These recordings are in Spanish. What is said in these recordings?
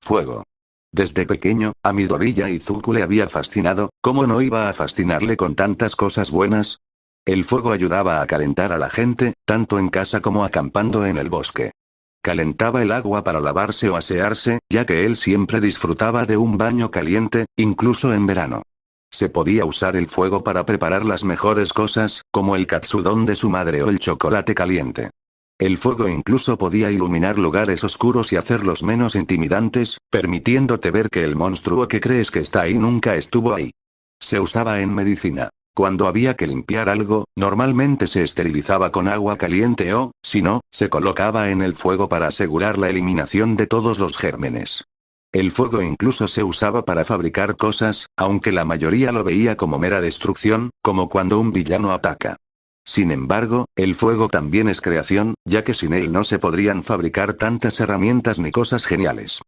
Fuego. Desde pequeño, a Midoriya Izuku le había fascinado, ¿cómo no iba a fascinarle con tantas cosas buenas? El fuego ayudaba a calentar a la gente, tanto en casa como acampando en el bosque. Calentaba el agua para lavarse o asearse, ya que él siempre disfrutaba de un baño caliente, incluso en verano. Se podía usar el fuego para preparar las mejores cosas, como el katsudon de su madre o el chocolate caliente. El fuego incluso podía iluminar lugares oscuros y hacerlos menos intimidantes, permitiéndote ver que el monstruo que crees que está ahí nunca estuvo ahí. Se usaba en medicina. Cuando había que limpiar algo, normalmente se esterilizaba con agua caliente o, si no, se colocaba en el fuego para asegurar la eliminación de todos los gérmenes. El fuego incluso se usaba para fabricar cosas, aunque la mayoría lo veía como mera destrucción, como cuando un villano ataca. Sin embargo, el fuego también es creación, ya que sin él no se podrían fabricar tantas herramientas ni cosas geniales.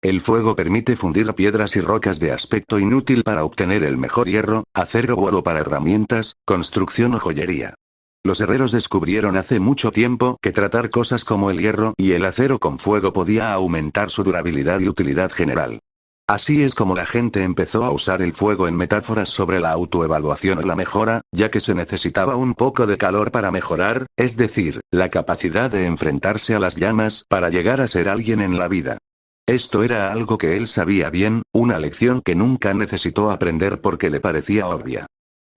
El fuego permite fundir piedras y rocas de aspecto inútil para obtener el mejor hierro, acero o oro para herramientas, construcción o joyería. Los herreros descubrieron hace mucho tiempo que tratar cosas como el hierro y el acero con fuego podía aumentar su durabilidad y utilidad general. Así es como la gente empezó a usar el fuego en metáforas sobre la autoevaluación o la mejora, ya que se necesitaba un poco de calor para mejorar, es decir, la capacidad de enfrentarse a las llamas para llegar a ser alguien en la vida. Esto era algo que él sabía bien, una lección que nunca necesitó aprender porque le parecía obvia.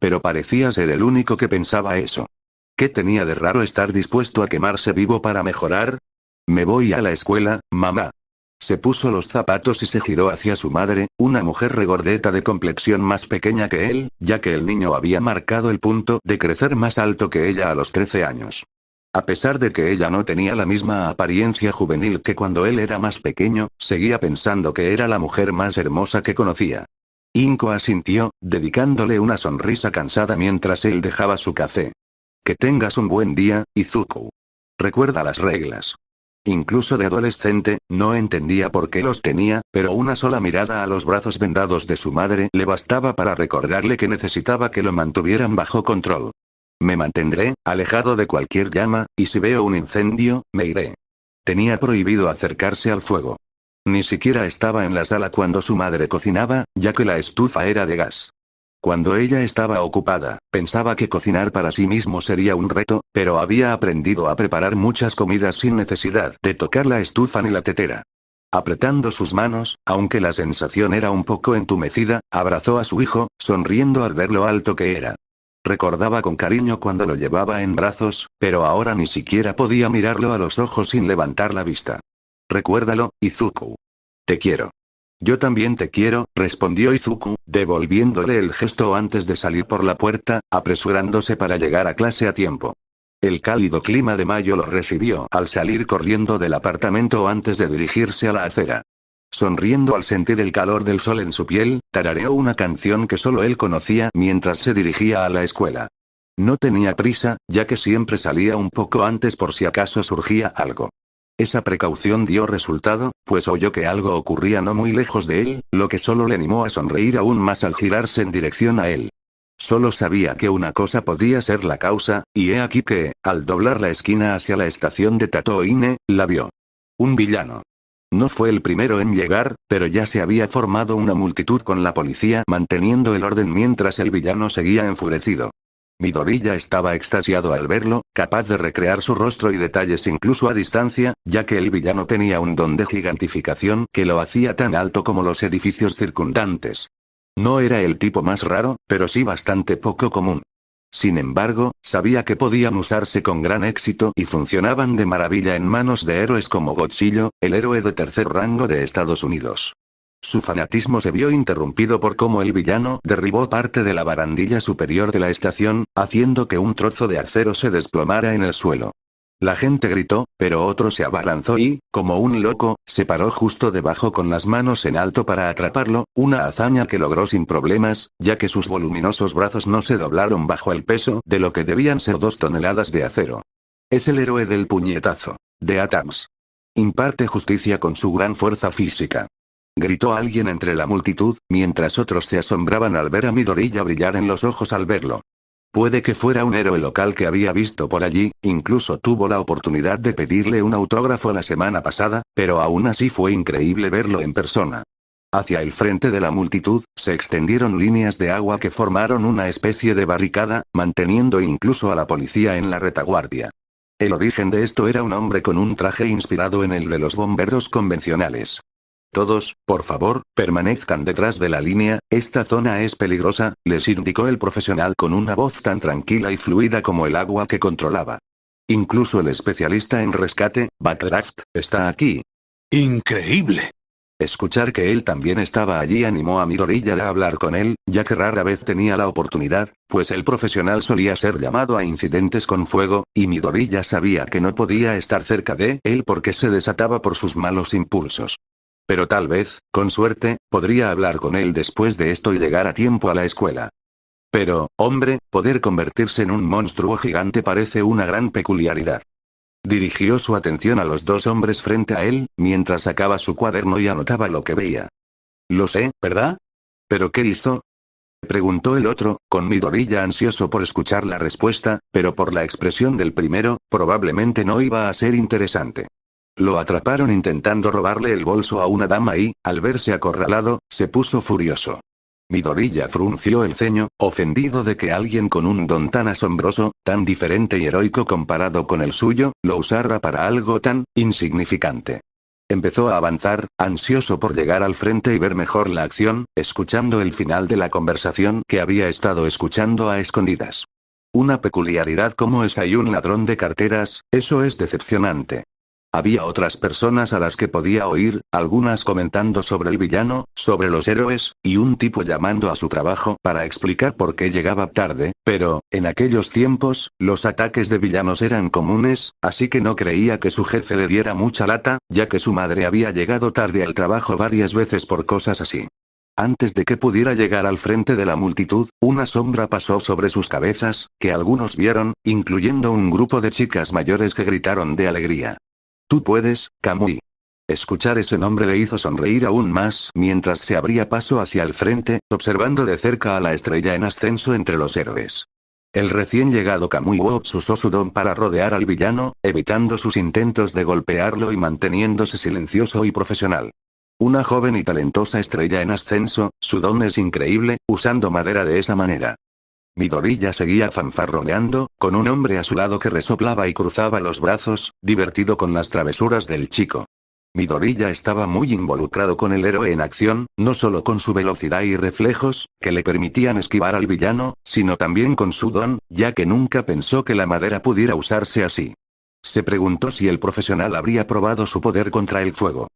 Pero parecía ser el único que pensaba eso. ¿Qué tenía de raro estar dispuesto a quemarse vivo para mejorar? Me voy a la escuela, mamá. Se puso los zapatos y se giró hacia su madre, una mujer regordeta de complexión más pequeña que él, ya que el niño había marcado el punto de crecer más alto que ella a los 13 años. A pesar de que ella no tenía la misma apariencia juvenil que cuando él era más pequeño, seguía pensando que era la mujer más hermosa que conocía. Inko asintió, dedicándole una sonrisa cansada mientras él dejaba su café. Que tengas un buen día, Izuku. Recuerda las reglas. Incluso de adolescente, no entendía por qué los tenía, pero una sola mirada a los brazos vendados de su madre le bastaba para recordarle que necesitaba que lo mantuvieran bajo control. Me mantendré, alejado de cualquier llama, y si veo un incendio, me iré. Tenía prohibido acercarse al fuego. Ni siquiera estaba en la sala cuando su madre cocinaba, ya que la estufa era de gas. Cuando ella estaba ocupada, pensaba que cocinar para sí mismo sería un reto, pero había aprendido a preparar muchas comidas sin necesidad de tocar la estufa ni la tetera. Apretando sus manos, aunque la sensación era un poco entumecida, abrazó a su hijo, sonriendo al ver lo alto que era. Recordaba con cariño cuando lo llevaba en brazos, pero ahora ni siquiera podía mirarlo a los ojos sin levantar la vista. Recuérdalo, Izuku. Te quiero. Yo también te quiero, respondió Izuku, devolviéndole el gesto antes de salir por la puerta, apresurándose para llegar a clase a tiempo. El cálido clima de mayo lo recibió al salir corriendo del apartamento antes de dirigirse a la acera. Sonriendo al sentir el calor del sol en su piel, tarareó una canción que solo él conocía mientras se dirigía a la escuela. No tenía prisa, ya que siempre salía un poco antes por si acaso surgía algo. Esa precaución dio resultado, pues oyó que algo ocurría no muy lejos de él, lo que solo le animó a sonreír aún más al girarse en dirección a él. Solo sabía que una cosa podía ser la causa, y he aquí que, al doblar la esquina hacia la estación de Tatooine, la vio. Un villano. No fue el primero en llegar, pero ya se había formado una multitud con la policía manteniendo el orden mientras el villano seguía enfurecido. Midoriya estaba extasiado al verlo, capaz de recrear su rostro y detalles incluso a distancia, ya que el villano tenía un don de gigantificación que lo hacía tan alto como los edificios circundantes. No era el tipo más raro, pero sí bastante poco común. Sin embargo, sabía que podían usarse con gran éxito y funcionaban de maravilla en manos de héroes como Godzilla, el héroe de tercer rango de Estados Unidos. Su fanatismo se vio interrumpido por cómo el villano derribó parte de la barandilla superior de la estación, haciendo que un trozo de acero se desplomara en el suelo. La gente gritó, pero otro se abalanzó y, como un loco, se paró justo debajo con las manos en alto para atraparlo, una hazaña que logró sin problemas, ya que sus voluminosos brazos no se doblaron bajo el peso de lo que debían ser 2 toneladas de acero. Es el héroe del puñetazo. De Atams. Imparte justicia con su gran fuerza física. Gritó alguien entre la multitud, mientras otros se asombraban al ver a Midoriya brillar en los ojos al verlo. Puede que fuera un héroe local que había visto por allí, incluso tuvo la oportunidad de pedirle un autógrafo la semana pasada, pero aún así fue increíble verlo en persona. Hacia el frente de la multitud, se extendieron líneas de agua que formaron una especie de barricada, manteniendo incluso a la policía en la retaguardia. El origen de esto era un hombre con un traje inspirado en el de los bomberos convencionales. Todos, por favor, permanezcan detrás de la línea, esta zona es peligrosa, les indicó el profesional con una voz tan tranquila y fluida como el agua que controlaba. Incluso el especialista en rescate, Backdraft, está aquí. ¡Increíble! Escuchar que él también estaba allí animó a Midoriya a hablar con él, ya que rara vez tenía la oportunidad, pues el profesional solía ser llamado a incidentes con fuego, y Midoriya sabía que no podía estar cerca de él porque se desataba por sus malos impulsos. Pero tal vez, con suerte, podría hablar con él después de esto y llegar a tiempo a la escuela. Pero, hombre, poder convertirse en un monstruo gigante parece una gran peculiaridad. Dirigió su atención a los dos hombres frente a él, mientras sacaba su cuaderno y anotaba lo que veía. Lo sé, ¿verdad? ¿Pero qué hizo? Preguntó el otro, con Midoriya ansioso por escuchar la respuesta, pero por la expresión del primero, probablemente no iba a ser interesante. Lo atraparon intentando robarle el bolso a una dama y, al verse acorralado, se puso furioso. Midoriya frunció el ceño, ofendido de que alguien con un don tan asombroso, tan diferente y heroico comparado con el suyo, lo usara para algo tan insignificante. Empezó a avanzar, ansioso por llegar al frente y ver mejor la acción, escuchando el final de la conversación que había estado escuchando a escondidas. Una peculiaridad como esa y un ladrón de carteras, eso es decepcionante. Había otras personas a las que podía oír, algunas comentando sobre el villano, sobre los héroes, y un tipo llamando a su trabajo para explicar por qué llegaba tarde, pero, en aquellos tiempos, los ataques de villanos eran comunes, así que no creía que su jefe le diera mucha lata, ya que su madre había llegado tarde al trabajo varias veces por cosas así. Antes de que pudiera llegar al frente de la multitud, una sombra pasó sobre sus cabezas, que algunos vieron, incluyendo un grupo de chicas mayores que gritaron de alegría. Tú puedes, Kamui. Escuchar ese nombre le hizo sonreír aún más mientras se abría paso hacia el frente, observando de cerca a la estrella en ascenso entre los héroes. El recién llegado Kamui Wops usó su don para rodear al villano, evitando sus intentos de golpearlo y manteniéndose silencioso y profesional. Una joven y talentosa estrella en ascenso, su don es increíble, usando madera de esa manera. Midoriya seguía fanfarroneando, con un hombre a su lado que resoplaba y cruzaba los brazos, divertido con las travesuras del chico. Midoriya estaba muy involucrado con el héroe en acción, no solo con su velocidad y reflejos, que le permitían esquivar al villano, sino también con su don, ya que nunca pensó que la madera pudiera usarse así. Se preguntó si el profesional habría probado su poder contra el fuego.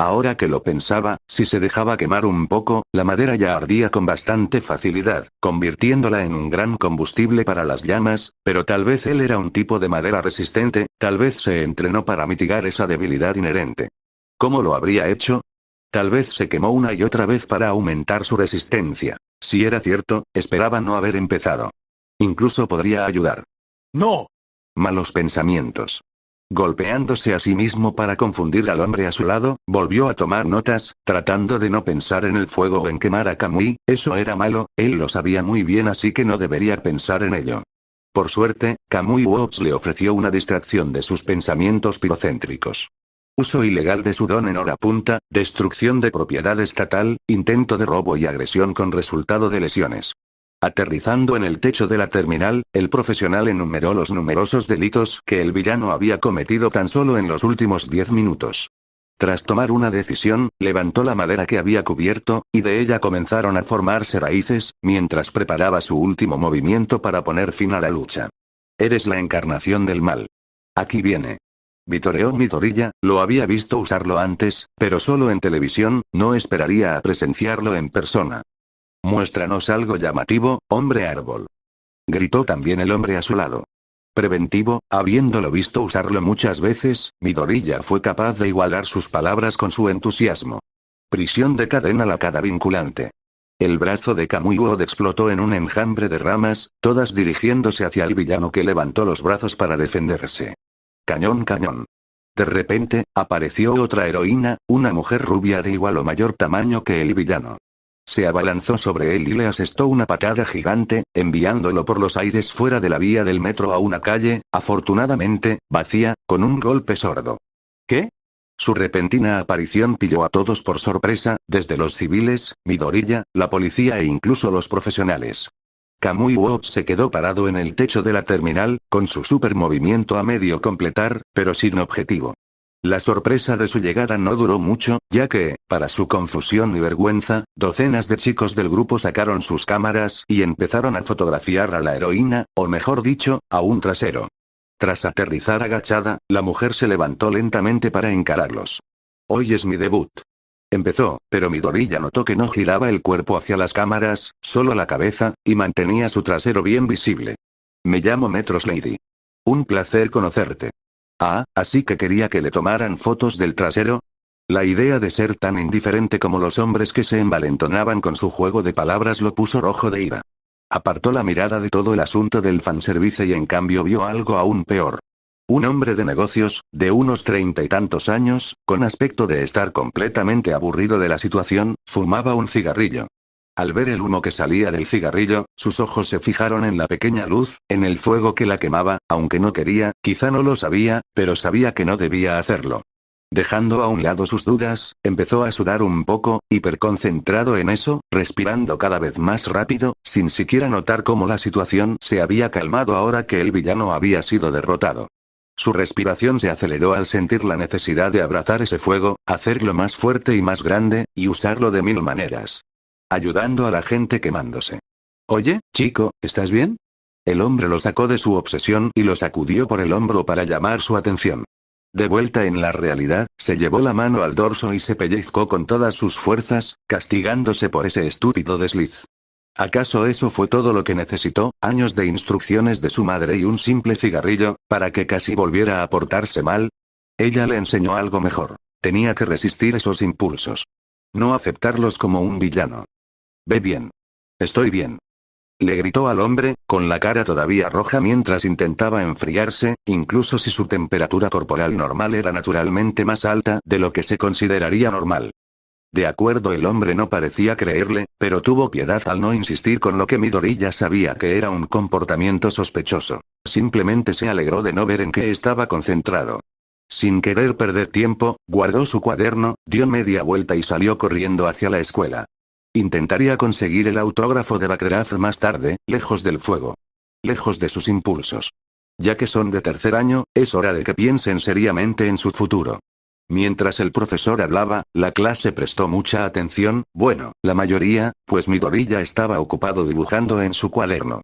Ahora que lo pensaba, si se dejaba quemar un poco, la madera ya ardía con bastante facilidad, convirtiéndola en un gran combustible para las llamas, pero tal vez él era un tipo de madera resistente, tal vez se entrenó para mitigar esa debilidad inherente. ¿Cómo lo habría hecho? Tal vez se quemó una y otra vez para aumentar su resistencia. Si era cierto, esperaba no haber empezado. Incluso podría ayudar. ¡No! Malos pensamientos. Golpeándose a sí mismo para confundir al hombre a su lado, volvió a tomar notas, tratando de no pensar en el fuego o en quemar a Kamui, eso era malo, él lo sabía muy bien así que no debería pensar en ello. Por suerte, Kamui Wops le ofreció una distracción de sus pensamientos pirocéntricos. Uso ilegal de su don en hora punta, destrucción de propiedad estatal, intento de robo y agresión con resultado de lesiones. Aterrizando en el techo de la terminal, el profesional enumeró los numerosos delitos que el villano había cometido tan solo en los últimos 10 minutos. Tras tomar una decisión, levantó la madera que había cubierto, y de ella comenzaron a formarse raíces, mientras preparaba su último movimiento para poner fin a la lucha. Eres la encarnación del mal. Aquí viene. Vitoreó Midoriya, lo había visto usarlo antes, pero solo en televisión, no esperaría a presenciarlo en persona. Muéstranos algo llamativo, hombre árbol. Gritó también el hombre a su lado. Preventivo, habiéndolo visto usarlo muchas veces, Midoriya fue capaz de igualar sus palabras con su entusiasmo. Prisión de cadena lacada vinculante. El brazo de Kamui Wood explotó en un enjambre de ramas, todas dirigiéndose hacia el villano que levantó los brazos para defenderse. Cañón cañón. De repente, apareció otra heroína, una mujer rubia de igual o mayor tamaño que el villano. se abalanzó sobre él y le asestó una patada gigante, enviándolo por los aires fuera de la vía del metro a una calle, afortunadamente, vacía, con un golpe sordo. ¿Qué? Su repentina aparición pilló a todos por sorpresa, desde los civiles, Midoriya, la policía e incluso los profesionales. Kamui Watts se quedó parado en el techo de la terminal, con su super movimiento a medio completar, pero sin objetivo. La sorpresa de su llegada no duró mucho, ya que, para su confusión y vergüenza, docenas de chicos del grupo sacaron sus cámaras y empezaron a fotografiar a la heroína, o mejor dicho, a un trasero. Tras aterrizar agachada, la mujer se levantó lentamente para encararlos. Hoy es mi debut. Empezó, pero Midoriya notó que no giraba el cuerpo hacia las cámaras, solo la cabeza, y mantenía su trasero bien visible. Me llamo Metros Lady. Un placer conocerte. Ah, así que quería que le tomaran fotos del trasero. La idea de ser tan indiferente como los hombres que se envalentonaban con su juego de palabras lo puso rojo de ira. Apartó la mirada de todo el asunto del fanservice y en cambio vio algo aún peor. Un hombre de negocios, de unos 30 y tantos años, con aspecto de estar completamente aburrido de la situación, fumaba un cigarrillo. Al ver el humo que salía del cigarrillo, sus ojos se fijaron en la pequeña luz, en el fuego que la quemaba, aunque no quería, quizá no lo sabía, pero sabía que no debía hacerlo. Dejando a un lado sus dudas, empezó a sudar un poco, hiperconcentrado en eso, respirando cada vez más rápido, sin siquiera notar cómo la situación se había calmado ahora que el villano había sido derrotado. Su respiración se aceleró al sentir la necesidad de abrazar ese fuego, hacerlo más fuerte y más grande, y usarlo de mil maneras. Ayudando a la gente quemándose. Oye, chico, ¿estás bien? El hombre lo sacó de su obsesión y lo sacudió por el hombro para llamar su atención. De vuelta en la realidad, se llevó la mano al dorso y se pellizcó con todas sus fuerzas, castigándose por ese estúpido desliz. ¿Acaso eso fue todo lo que necesitó? Años de instrucciones de su madre y un simple cigarrillo, para que casi volviera a portarse mal. Ella le enseñó algo mejor. Tenía que resistir esos impulsos. No aceptarlos como un villano. Ve bien. Estoy bien. Le gritó al hombre, con la cara todavía roja mientras intentaba enfriarse, incluso si su temperatura corporal normal era naturalmente más alta de lo que se consideraría normal. De acuerdo, el hombre no parecía creerle, pero tuvo piedad al no insistir con lo que Midoriya sabía que era un comportamiento sospechoso. Simplemente se alegró de no ver en qué estaba concentrado. Sin querer perder tiempo, guardó su cuaderno, dio media vuelta y salió corriendo hacia la escuela. Intentaría conseguir el autógrafo de Bakrath más tarde, lejos del fuego. Lejos de sus impulsos. Ya que son de tercer año, es hora de que piensen seriamente en su futuro. Mientras el profesor hablaba, la clase prestó mucha atención, bueno, la mayoría, pues Midoriya estaba ocupado dibujando en su cuaderno.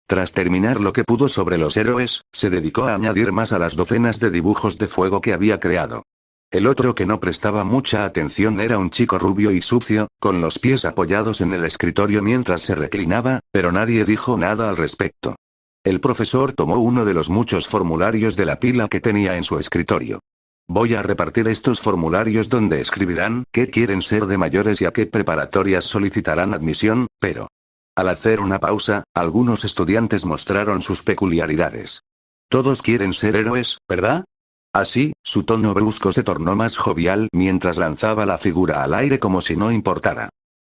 Tras terminar lo que pudo sobre los héroes, se dedicó a añadir más a las docenas de dibujos de fuego que había creado. El otro que no prestaba mucha atención era un chico rubio y sucio, con los pies apoyados en el escritorio mientras se reclinaba, pero nadie dijo nada al respecto. El profesor tomó uno de los muchos formularios de la pila que tenía en su escritorio. Voy a repartir estos formularios donde escribirán qué quieren ser de mayores y a qué preparatorias solicitarán admisión, pero... Al hacer una pausa, algunos estudiantes mostraron sus peculiaridades. Todos quieren ser héroes, ¿verdad? Así, su tono brusco se tornó más jovial mientras lanzaba la figura al aire como si no importara.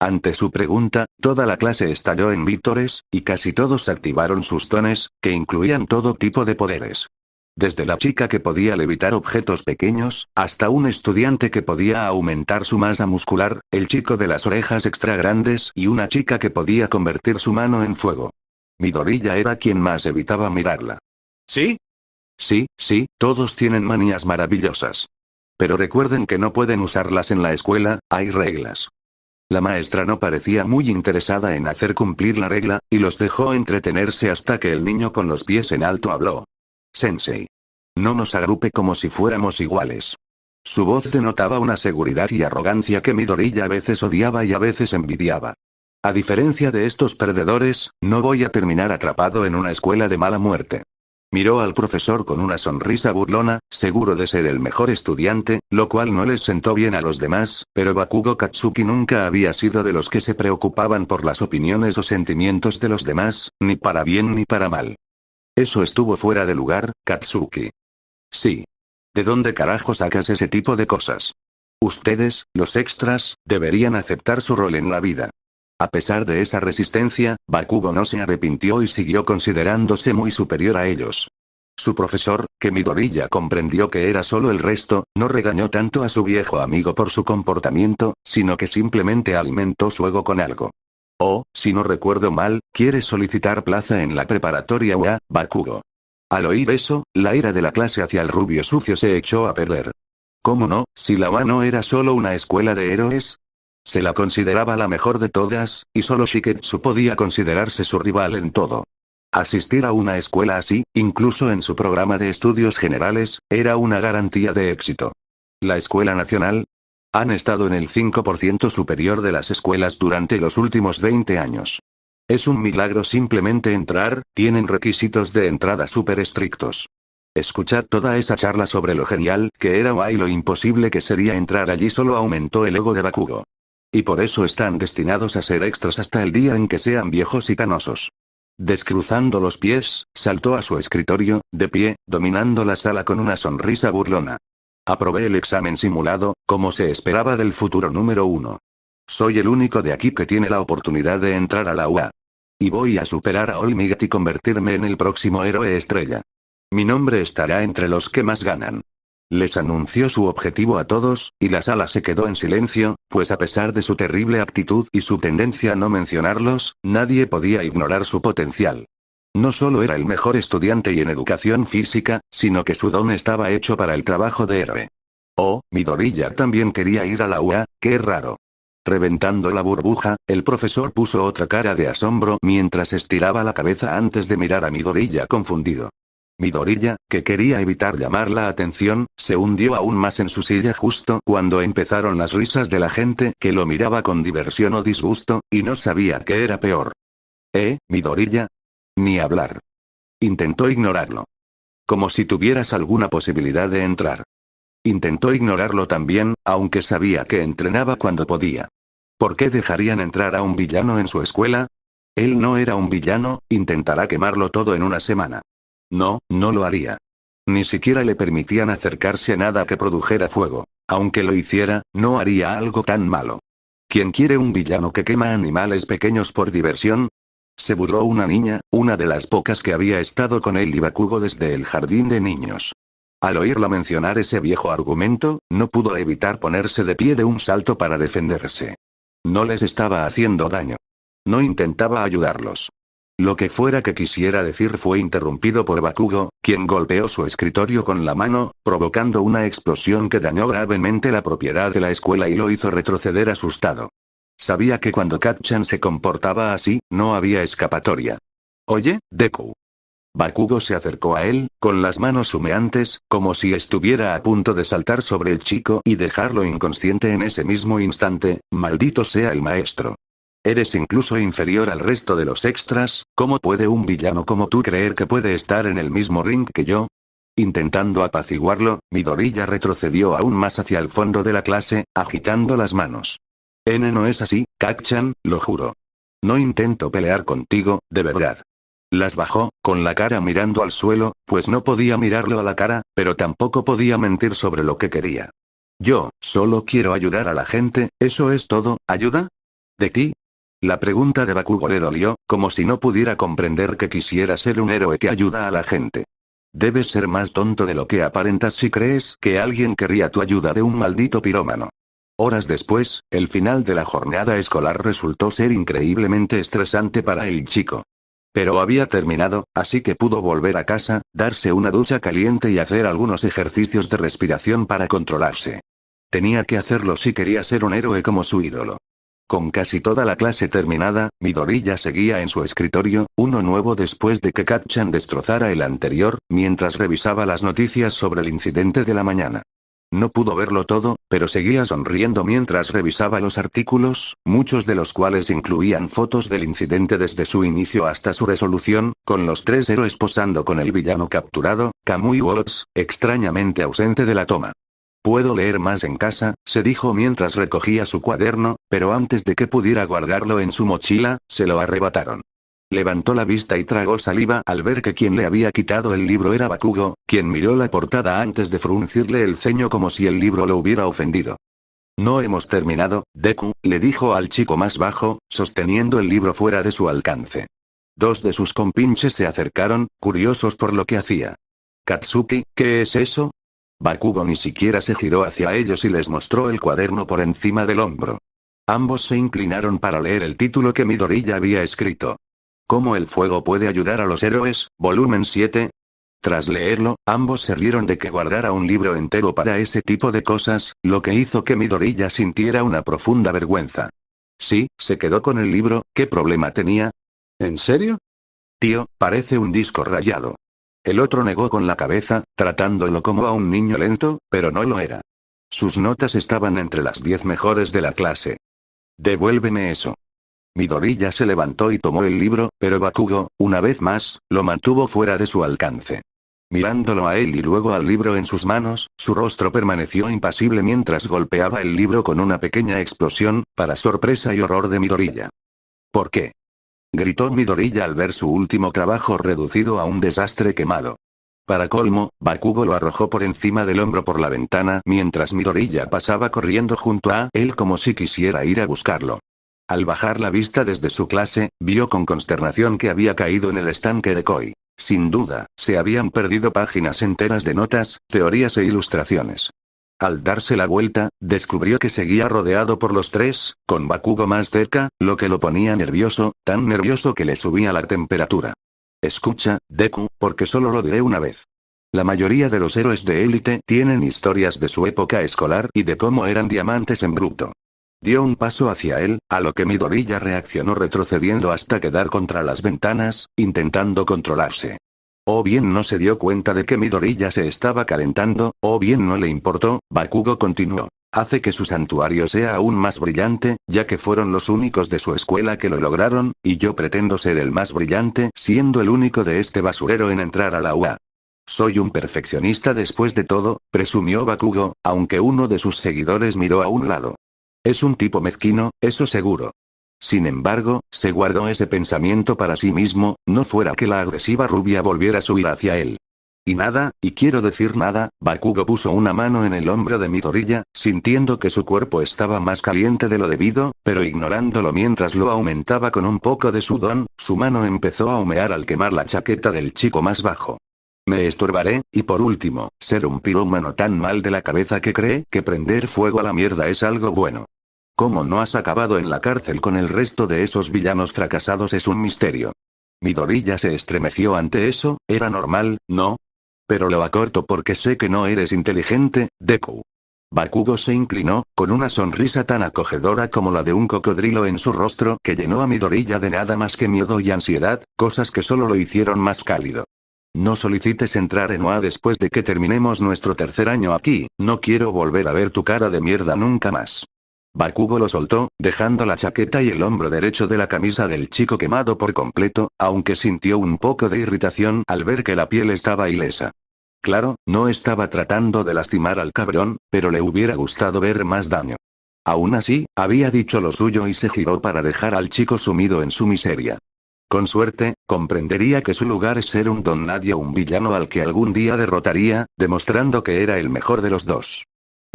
Ante su pregunta, toda la clase estalló en vítores, y casi todos activaron sus dones, que incluían todo tipo de poderes. Desde la chica que podía levitar objetos pequeños, hasta un estudiante que podía aumentar su masa muscular, el chico de las orejas extra grandes y una chica que podía convertir su mano en fuego. Midoriya era quien más evitaba mirarla. ¿Sí? Sí, todos tienen manías maravillosas. Pero recuerden que no pueden usarlas en la escuela, hay reglas. La maestra no parecía muy interesada en hacer cumplir la regla, y los dejó entretenerse hasta que el niño con los pies en alto habló. Sensei. No nos agrupe como si fuéramos iguales. Su voz denotaba una seguridad y arrogancia que Midoriya a veces odiaba y a veces envidiaba. A diferencia de estos perdedores, no voy a terminar atrapado en una escuela de mala muerte. Miró al profesor con una sonrisa burlona, seguro de ser el mejor estudiante, lo cual no les sentó bien a los demás, pero Bakugo Katsuki nunca había sido de los que se preocupaban por las opiniones o sentimientos de los demás, ni para bien ni para mal. Eso estuvo fuera de lugar, Katsuki. Sí. ¿De dónde carajo sacas ese tipo de cosas? Ustedes, los extras, deberían aceptar su rol en la vida. A pesar de esa resistencia, Bakugo no se arrepintió y siguió considerándose muy superior a ellos. Su profesor, que Midoriya comprendió que era solo el resto, no regañó tanto a su viejo amigo por su comportamiento, sino que simplemente alimentó su ego con algo. Oh, si no recuerdo mal, ¿quieres solicitar plaza en la preparatoria UA, Bakugo? Al oír eso, la ira de la clase hacia el rubio sucio se echó a perder. ¿Cómo no, si la UA no era solo una escuela de héroes? Se la consideraba la mejor de todas, y solo Shiketsu podía considerarse su rival en todo. Asistir a una escuela así, incluso en su programa de estudios generales, era una garantía de éxito. La Escuela Nacional han estado en el 5% superior de las escuelas durante los últimos 20 años. Es un milagro simplemente entrar, tienen requisitos de entrada súper estrictos. Escuchar toda esa charla sobre lo genial que era UA y lo imposible que sería entrar allí solo aumentó el ego de Bakugo. Y por eso están destinados a ser extras hasta el día en que sean viejos y canosos. Descruzando los pies, saltó a su escritorio, de pie, dominando la sala con una sonrisa burlona. Aprobé el examen simulado, como se esperaba del futuro número 1. Soy el único de aquí que tiene la oportunidad de entrar a la UA. Y voy a superar a All Might y convertirme en el próximo héroe estrella. Mi nombre estará entre los que más ganan. Les anunció su objetivo a todos, y la sala se quedó en silencio, pues a pesar de su terrible actitud y su tendencia a no mencionarlos, nadie podía ignorar su potencial. No solo era el mejor estudiante y en educación física, sino que su don estaba hecho para el trabajo de héroe. Oh, Midoriya también quería ir a la UA, qué raro. Reventando la burbuja, el profesor puso otra cara de asombro mientras estiraba la cabeza antes de mirar a Midoriya confundido. Midoriya, que quería evitar llamar la atención, se hundió aún más en su silla justo cuando empezaron las risas de la gente que lo miraba con diversión o disgusto, y no sabía qué era peor. Midoriya? Ni hablar. Intentó ignorarlo. Como si tuvieras alguna posibilidad de entrar. Intentó ignorarlo también, aunque sabía que entrenaba cuando podía. ¿Por qué dejarían entrar a un villano en su escuela? Él no era un villano, intentará quemarlo todo en una semana. No, no lo haría. Ni siquiera le permitían acercarse a nada que produjera fuego. Aunque lo hiciera, no haría algo tan malo. ¿Quién quiere un villano que quema animales pequeños por diversión? Se burló una niña, una de las pocas que había estado con él y Bakugo desde el jardín de niños. Al oírla mencionar ese viejo argumento, no pudo evitar ponerse de pie de un salto para defenderse. No les estaba haciendo daño. No intentaba ayudarlos. Lo que fuera que quisiera decir fue interrumpido por Bakugo, quien golpeó su escritorio con la mano, provocando una explosión que dañó gravemente la propiedad de la escuela y lo hizo retroceder asustado. Sabía que cuando Kacchan se comportaba así, no había escapatoria. Oye, Deku. Bakugo se acercó a él, con las manos humeantes, como si estuviera a punto de saltar sobre el chico y dejarlo inconsciente en ese mismo instante, maldito sea el maestro. Eres incluso inferior al resto de los extras, ¿cómo puede un villano como tú creer que puede estar en el mismo ring que yo? Intentando apaciguarlo, Midoriya retrocedió aún más hacia el fondo de la clase, agitando las manos. No es así, Kacchan, lo juro. No intento pelear contigo, de verdad. Las bajó, con la cara mirando al suelo, pues no podía mirarlo a la cara, pero tampoco podía mentir sobre lo que quería. Yo, solo quiero ayudar a la gente, ¿eso es todo? ¿Ayuda? ¿De ti? La pregunta de Bakugo le dolió, como si no pudiera comprender que quisiera ser un héroe que ayuda a la gente. Debes ser más tonto de lo que aparentas si crees que alguien querría tu ayuda de un maldito pirómano. Horas después, el final de la jornada escolar resultó ser increíblemente estresante para el chico. Pero había terminado, así que pudo volver a casa, darse una ducha caliente y hacer algunos ejercicios de respiración para controlarse. Tenía que hacerlo si quería ser un héroe como su ídolo. Con casi toda la clase terminada, Midoriya seguía en su escritorio, uno nuevo después de que Kacchan destrozara el anterior, mientras revisaba las noticias sobre el incidente de la mañana. No pudo verlo todo, pero seguía sonriendo mientras revisaba los artículos, muchos de los cuales incluían fotos del incidente desde su inicio hasta su resolución, con los tres héroes posando con el villano capturado, Kamui Worlds, extrañamente ausente de la toma. Puedo leer más en casa, se dijo mientras recogía su cuaderno, pero antes de que pudiera guardarlo en su mochila, se lo arrebataron. Levantó la vista y tragó saliva al ver que quien le había quitado el libro era Bakugo, quien miró la portada antes de fruncirle el ceño como si el libro lo hubiera ofendido. No hemos terminado, Deku, le dijo al chico más bajo, sosteniendo el libro fuera de su alcance. Dos de sus compinches se acercaron, curiosos por lo que hacía. Katsuki, ¿qué es eso? Bakugo ni siquiera se giró hacia ellos y les mostró el cuaderno por encima del hombro. Ambos se inclinaron para leer el título que Midoriya había escrito. ¿Cómo el fuego puede ayudar a los héroes? Volumen 7. Tras leerlo, ambos se rieron de que guardara un libro entero para ese tipo de cosas, lo que hizo que Midoriya sintiera una profunda vergüenza. Sí, se quedó con el libro, ¿qué problema tenía? ¿En serio? Tío, parece un disco rayado. El otro negó con la cabeza, tratándolo como a un niño lento, pero no lo era. Sus notas estaban entre las 10 mejores de la clase. Devuélveme eso. Midoriya se levantó y tomó el libro, pero Bakugo, una vez más, lo mantuvo fuera de su alcance. Mirándolo a él y luego al libro en sus manos, su rostro permaneció impasible mientras golpeaba el libro con una pequeña explosión, para sorpresa y horror de Midoriya. ¿Por qué? Gritó Midoriya al ver su último trabajo reducido a un desastre quemado. Para colmo, Bakugo lo arrojó por encima del hombro por la ventana mientras Midoriya pasaba corriendo junto a él como si quisiera ir a buscarlo. Al bajar la vista desde su clase, vio con consternación que había caído en el estanque de Koi. Sin duda, se habían perdido páginas enteras de notas, teorías e ilustraciones. Al darse la vuelta, descubrió que seguía rodeado por los tres, con Bakugo más cerca, lo que lo ponía nervioso, tan nervioso que le subía la temperatura. Escucha, Deku, porque solo lo diré una vez. La mayoría de los héroes de élite tienen historias de su época escolar y de cómo eran diamantes en bruto. Dio un paso hacia él, a lo que Midoriya reaccionó retrocediendo hasta quedar contra las ventanas, intentando controlarse. O bien no se dio cuenta de que Midoriya se estaba calentando, o bien no le importó. Bakugo continuó. Hace que su santuario sea aún más brillante, ya que fueron los únicos de su escuela que lo lograron, y yo pretendo ser el más brillante, siendo el único de este basurero en entrar a la UA. Soy un perfeccionista después de todo, presumió Bakugo, aunque uno de sus seguidores miró a un lado. Es un tipo mezquino, eso seguro. Sin embargo, se guardó ese pensamiento para sí mismo, no fuera que la agresiva rubia volviera a subir hacia él. Y nada, y quiero decir nada, Bakugo puso una mano en el hombro de Midoriya, sintiendo que su cuerpo estaba más caliente de lo debido, pero ignorándolo mientras lo aumentaba con un poco de sudor, su mano empezó a humear al quemar la chaqueta del chico más bajo. Me estorbaré, y por último, ser un pirómano tan mal de la cabeza que cree que prender fuego a la mierda es algo bueno. Cómo no has acabado en la cárcel con el resto de esos villanos fracasados es un misterio. Midoriya se estremeció ante eso, era normal, ¿no? Pero lo acorto porque sé que no eres inteligente, Deku. Bakugo se inclinó, con una sonrisa tan acogedora como la de un cocodrilo en su rostro que llenó a Midoriya de nada más que miedo y ansiedad, cosas que solo lo hicieron más cálido. No solicites entrar en OA después de que terminemos nuestro tercer año aquí, no quiero volver a ver tu cara de mierda nunca más. Bakugo lo soltó, dejando la chaqueta y el hombro derecho de la camisa del chico quemado por completo, aunque sintió un poco de irritación al ver que la piel estaba ilesa. Claro, no estaba tratando de lastimar al cabrón, pero le hubiera gustado ver más daño. Aún así, había dicho lo suyo y se giró para dejar al chico sumido en su miseria. Con suerte, comprendería que su lugar es ser un don nadie o un villano al que algún día derrotaría, demostrando que era el mejor de los dos.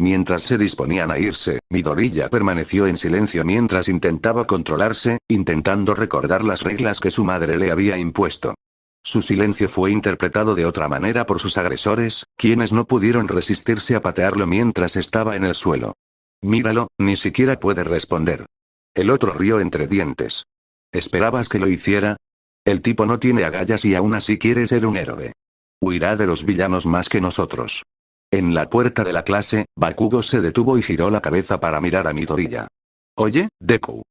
Mientras se disponían a irse, Midoriya permaneció en silencio mientras intentaba controlarse, intentando recordar las reglas que su madre le había impuesto. Su silencio fue interpretado de otra manera por sus agresores, quienes no pudieron resistirse a patearlo mientras estaba en el suelo. Míralo, ni siquiera puede responder. El otro rió entre dientes. ¿Esperabas que lo hiciera? El tipo no tiene agallas y aún así quiere ser un héroe. Huirá de los villanos más que nosotros. En la puerta de la clase, Bakugo se detuvo y giró la cabeza para mirar a Midoriya. Oye, Deku.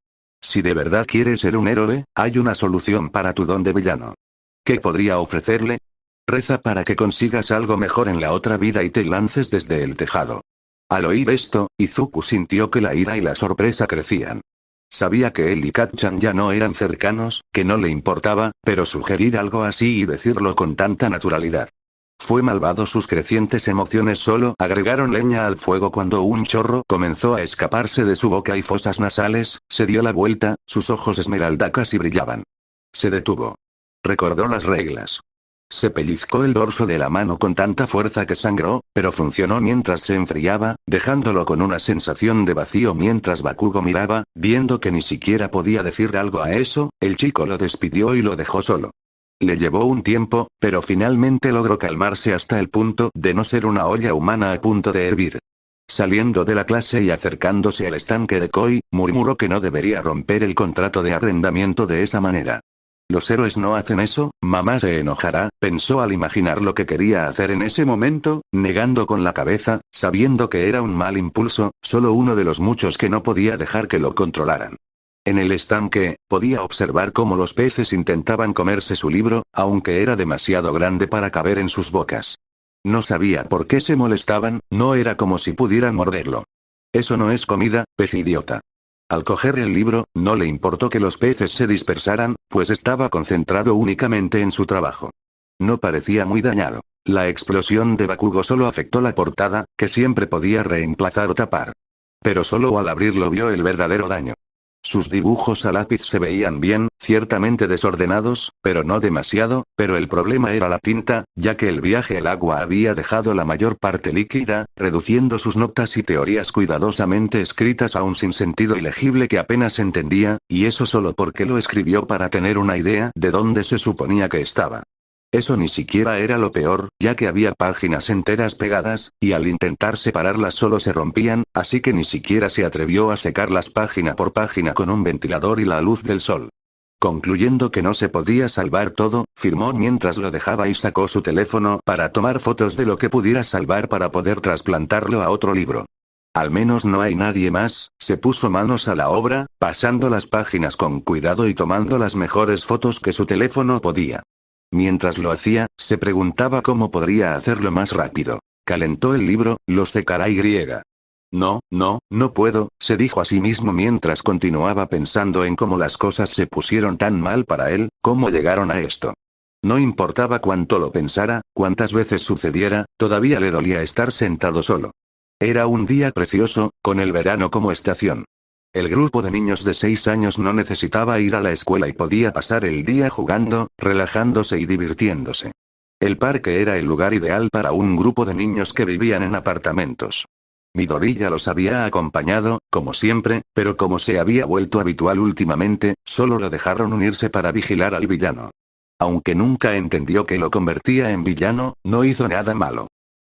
Si de verdad quieres ser un héroe, hay una solución para tu don de villano. ¿Qué podría ofrecerle? Reza para que consigas algo mejor en la otra vida y te lances desde el tejado. Al oír esto, Izuku sintió que la ira y la sorpresa crecían. Sabía que él y Kacchan ya no eran cercanos, que no le importaba, pero sugerir algo así y decirlo con tanta naturalidad. Fue malvado, sus crecientes emociones solo agregaron leña al fuego cuando un chorro comenzó a escaparse de su boca y fosas nasales, se dio la vuelta, sus ojos esmeralda casi brillaban. Se detuvo. Recordó las reglas. Se pellizcó el dorso de la mano con tanta fuerza que sangró, pero funcionó mientras se enfriaba, dejándolo con una sensación de vacío mientras Bakugo miraba, viendo que ni siquiera podía decir algo a eso, el chico lo despidió y lo dejó solo. Le llevó un tiempo, pero finalmente logró calmarse hasta el punto de no ser una olla humana a punto de hervir. Saliendo de la clase y acercándose al estanque de Koi, murmuró que no debería romper el contrato de arrendamiento de esa manera. Los héroes no hacen eso, mamá se enojará, pensó al imaginar lo que quería hacer en ese momento, negando con la cabeza, sabiendo que era un mal impulso, solo uno de los muchos que no podía dejar que lo controlaran. En el estanque, podía observar cómo los peces intentaban comerse su libro, aunque era demasiado grande para caber en sus bocas. No sabía por qué se molestaban, no era como si pudieran morderlo. Eso no es comida, pez idiota. Al coger el libro, no le importó que los peces se dispersaran, pues estaba concentrado únicamente en su trabajo. No parecía muy dañado. La explosión de Bakugo solo afectó la portada, que siempre podía reemplazar o tapar. Pero solo al abrirlo vio el verdadero daño. Sus dibujos a lápiz se veían bien, ciertamente desordenados, pero no demasiado, pero el problema era la tinta, ya que el viaje al agua había dejado la mayor parte líquida, reduciendo sus notas y teorías cuidadosamente escritas a un sinsentido ilegible que apenas entendía, y eso solo porque lo escribió para tener una idea de dónde se suponía que estaba. Eso ni siquiera era lo peor, ya que había páginas enteras pegadas, y al intentar separarlas solo se rompían, así que ni siquiera se atrevió a secarlas página por página con un ventilador y la luz del sol. Concluyendo que no se podía salvar todo, firmó mientras lo dejaba y sacó su teléfono para tomar fotos de lo que pudiera salvar para poder trasplantarlo a otro libro. Al menos no hay nadie más, se puso manos a la obra, pasando las páginas con cuidado y tomando las mejores fotos que su teléfono podía. Mientras lo hacía, se preguntaba cómo podría hacerlo más rápido. Calentó el libro, lo secará y griega. No puedo, se dijo a sí mismo mientras continuaba pensando en cómo las cosas se pusieron tan mal para él, cómo llegaron a esto. No importaba cuánto lo pensara, cuántas veces sucediera, todavía le dolía estar sentado solo. Era un día precioso, con el verano como estación. El grupo de niños de 6 años no necesitaba ir a la escuela y podía pasar el día jugando, relajándose y divirtiéndose. El parque era el lugar ideal para un grupo de niños que vivían en apartamentos. Midori ya los había acompañado, como siempre, pero como se había vuelto habitual últimamente, solo lo dejaron unirse para vigilar al villano. Aunque nunca entendió que lo convertía en villano, no hizo nada malo.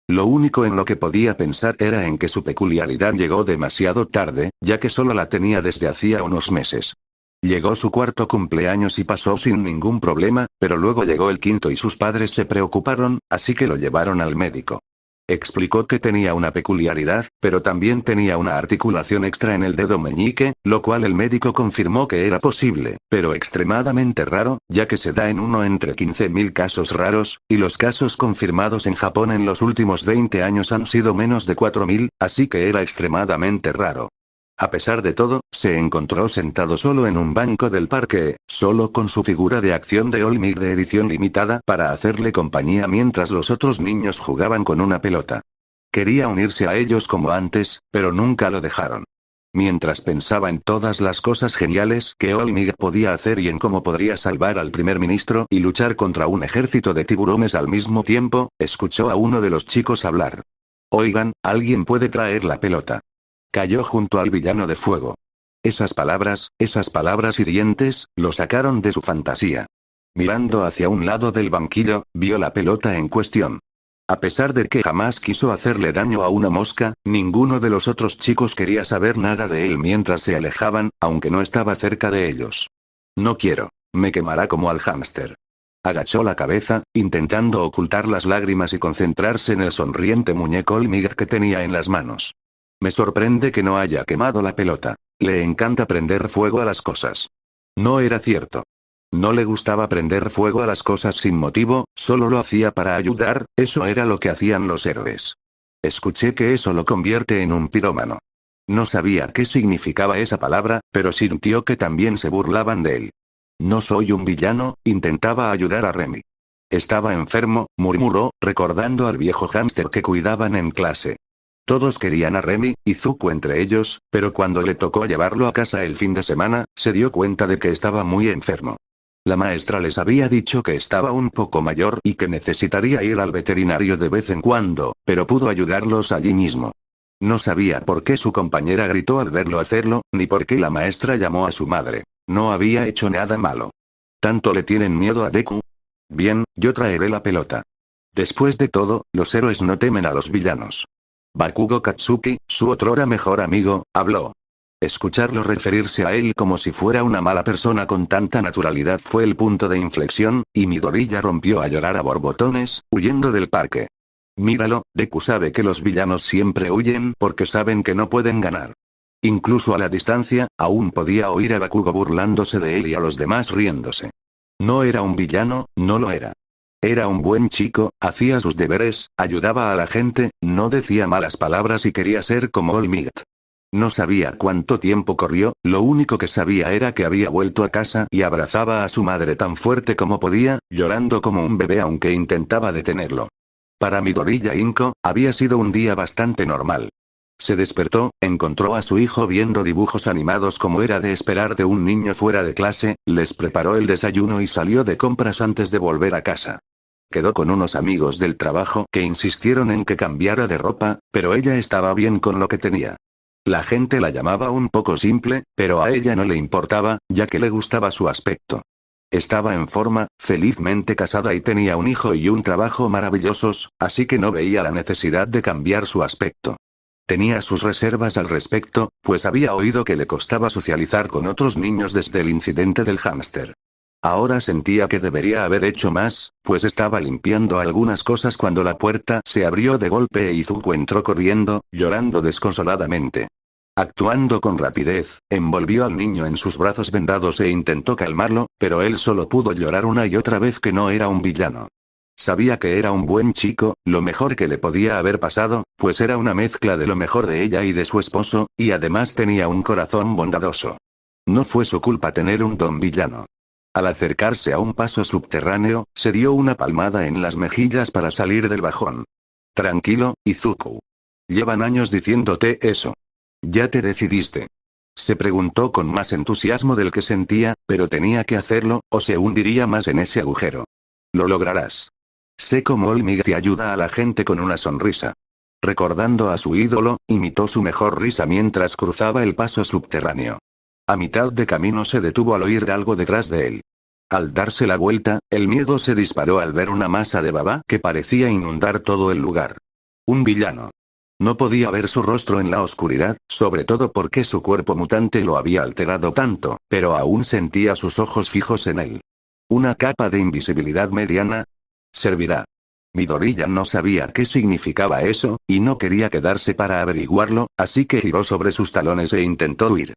Lo único en lo que podía pensar era en que su peculiaridad llegó demasiado tarde, ya que solo la tenía desde hacía unos meses. Llegó su cuarto cumpleaños y pasó sin ningún problema, pero luego llegó el quinto y sus padres se preocuparon, así que lo llevaron al médico. Explicó que tenía una peculiaridad, pero también tenía una articulación extra en el dedo meñique, lo cual el médico confirmó que era posible, pero extremadamente raro, ya que se da en uno entre 15.000 casos raros, y los casos confirmados en Japón en los últimos 20 años han sido menos de 4.000, así que era extremadamente raro. A pesar de todo, se encontró sentado solo en un banco del parque, solo con su figura de acción de All Might de edición limitada para hacerle compañía mientras los otros niños jugaban con una pelota. Quería unirse a ellos como antes, pero nunca lo dejaron. Mientras pensaba en todas las cosas geniales que All Might podía hacer y en cómo podría salvar al primer ministro y luchar contra un ejército de tiburones al mismo tiempo, escuchó a uno de los chicos hablar. Oigan, ¿alguien puede traer la pelota? Cayó junto al villano de fuego. Esas palabras hirientes, lo sacaron de su fantasía. Mirando hacia un lado del banquillo, vio la pelota en cuestión. A pesar de que jamás quiso hacerle daño a una mosca, ninguno de los otros chicos quería saber nada de él mientras se alejaban, aunque no estaba cerca de ellos. No quiero. Me quemará como al hámster. Agachó la cabeza, intentando ocultar las lágrimas y concentrarse en el sonriente muñeco All Might que tenía en las manos. Me sorprende que no haya quemado la pelota. Le encanta prender fuego a las cosas. No era cierto. No le gustaba prender fuego a las cosas sin motivo, solo lo hacía para ayudar, eso era lo que hacían los héroes. Escuché que eso lo convierte en un pirómano. No sabía qué significaba esa palabra, pero sintió que también se burlaban de él. No soy un villano, intentaba ayudar a Remy. Estaba enfermo, murmuró, recordando al viejo hámster que cuidaban en clase. Todos querían a Remy, y Zuko entre ellos, pero cuando le tocó llevarlo a casa el fin de semana, se dio cuenta de que estaba muy enfermo. La maestra les había dicho que estaba un poco mayor y que necesitaría ir al veterinario de vez en cuando, pero pudo ayudarlos allí mismo. No sabía por qué su compañera gritó al verlo hacerlo, ni por qué la maestra llamó a su madre. No había hecho nada malo. ¿Tanto le tienen miedo a Deku? Bien, yo traeré la pelota. Después de todo, los héroes no temen a los villanos. Bakugo Katsuki, su otrora mejor amigo, habló. Escucharlo referirse a él como si fuera una mala persona con tanta naturalidad fue el punto de inflexión, y Midoriya rompió a llorar a borbotones, huyendo del parque. Míralo, Deku sabe que los villanos siempre huyen porque saben que no pueden ganar. Incluso a la distancia, aún podía oír a Bakugo burlándose de él y a los demás riéndose. No era un villano, no lo era. Era un buen chico, hacía sus deberes, ayudaba a la gente, no decía malas palabras y quería ser como All Might. No sabía cuánto tiempo corrió, lo único que sabía era que había vuelto a casa y abrazaba a su madre tan fuerte como podía, llorando como un bebé aunque intentaba detenerlo. Para Midoriya Inko, había sido un día bastante normal. Se despertó, encontró a su hijo viendo dibujos animados como era de esperar de un niño fuera de clase, les preparó el desayuno y salió de compras antes de volver a casa. Quedó con unos amigos del trabajo que insistieron en que cambiara de ropa, pero ella estaba bien con lo que tenía. La gente la llamaba un poco simple, pero a ella no le importaba, ya que le gustaba su aspecto. Estaba en forma, felizmente casada y tenía un hijo y un trabajo maravillosos, así que no veía la necesidad de cambiar su aspecto. Tenía sus reservas al respecto, pues había oído que le costaba socializar con otros niños desde el incidente del hámster. Ahora sentía que debería haber hecho más, pues estaba limpiando algunas cosas cuando la puerta se abrió de golpe e Izuku entró corriendo, llorando desconsoladamente. Actuando con rapidez, envolvió al niño en sus brazos vendados e intentó calmarlo, pero él solo pudo llorar una y otra vez que no era un villano. Sabía que era un buen chico, lo mejor que le podía haber pasado, pues era una mezcla de lo mejor de ella y de su esposo, y además tenía un corazón bondadoso. No fue su culpa tener un don villano. Al acercarse a un paso subterráneo, se dio una palmada en las mejillas para salir del bajón. Tranquilo, Izuku. Llevan años diciéndote eso. ¿Ya te decidiste? Se preguntó con más entusiasmo del que sentía, pero tenía que hacerlo, o se hundiría más en ese agujero. Lo lograrás. Sé cómo All Might te ayuda a la gente con una sonrisa. Recordando a su ídolo, imitó su mejor risa mientras cruzaba el paso subterráneo. A mitad de camino se detuvo al oír algo detrás de él. Al darse la vuelta, el miedo se disparó al ver una masa de baba que parecía inundar todo el lugar. Un villano. No podía ver su rostro en la oscuridad, sobre todo porque su cuerpo mutante lo había alterado tanto, pero aún sentía sus ojos fijos en él. ¿Una capa de invisibilidad mediana? Servirá. Midoriya no sabía qué significaba eso, y no quería quedarse para averiguarlo, así que giró sobre sus talones e intentó huir.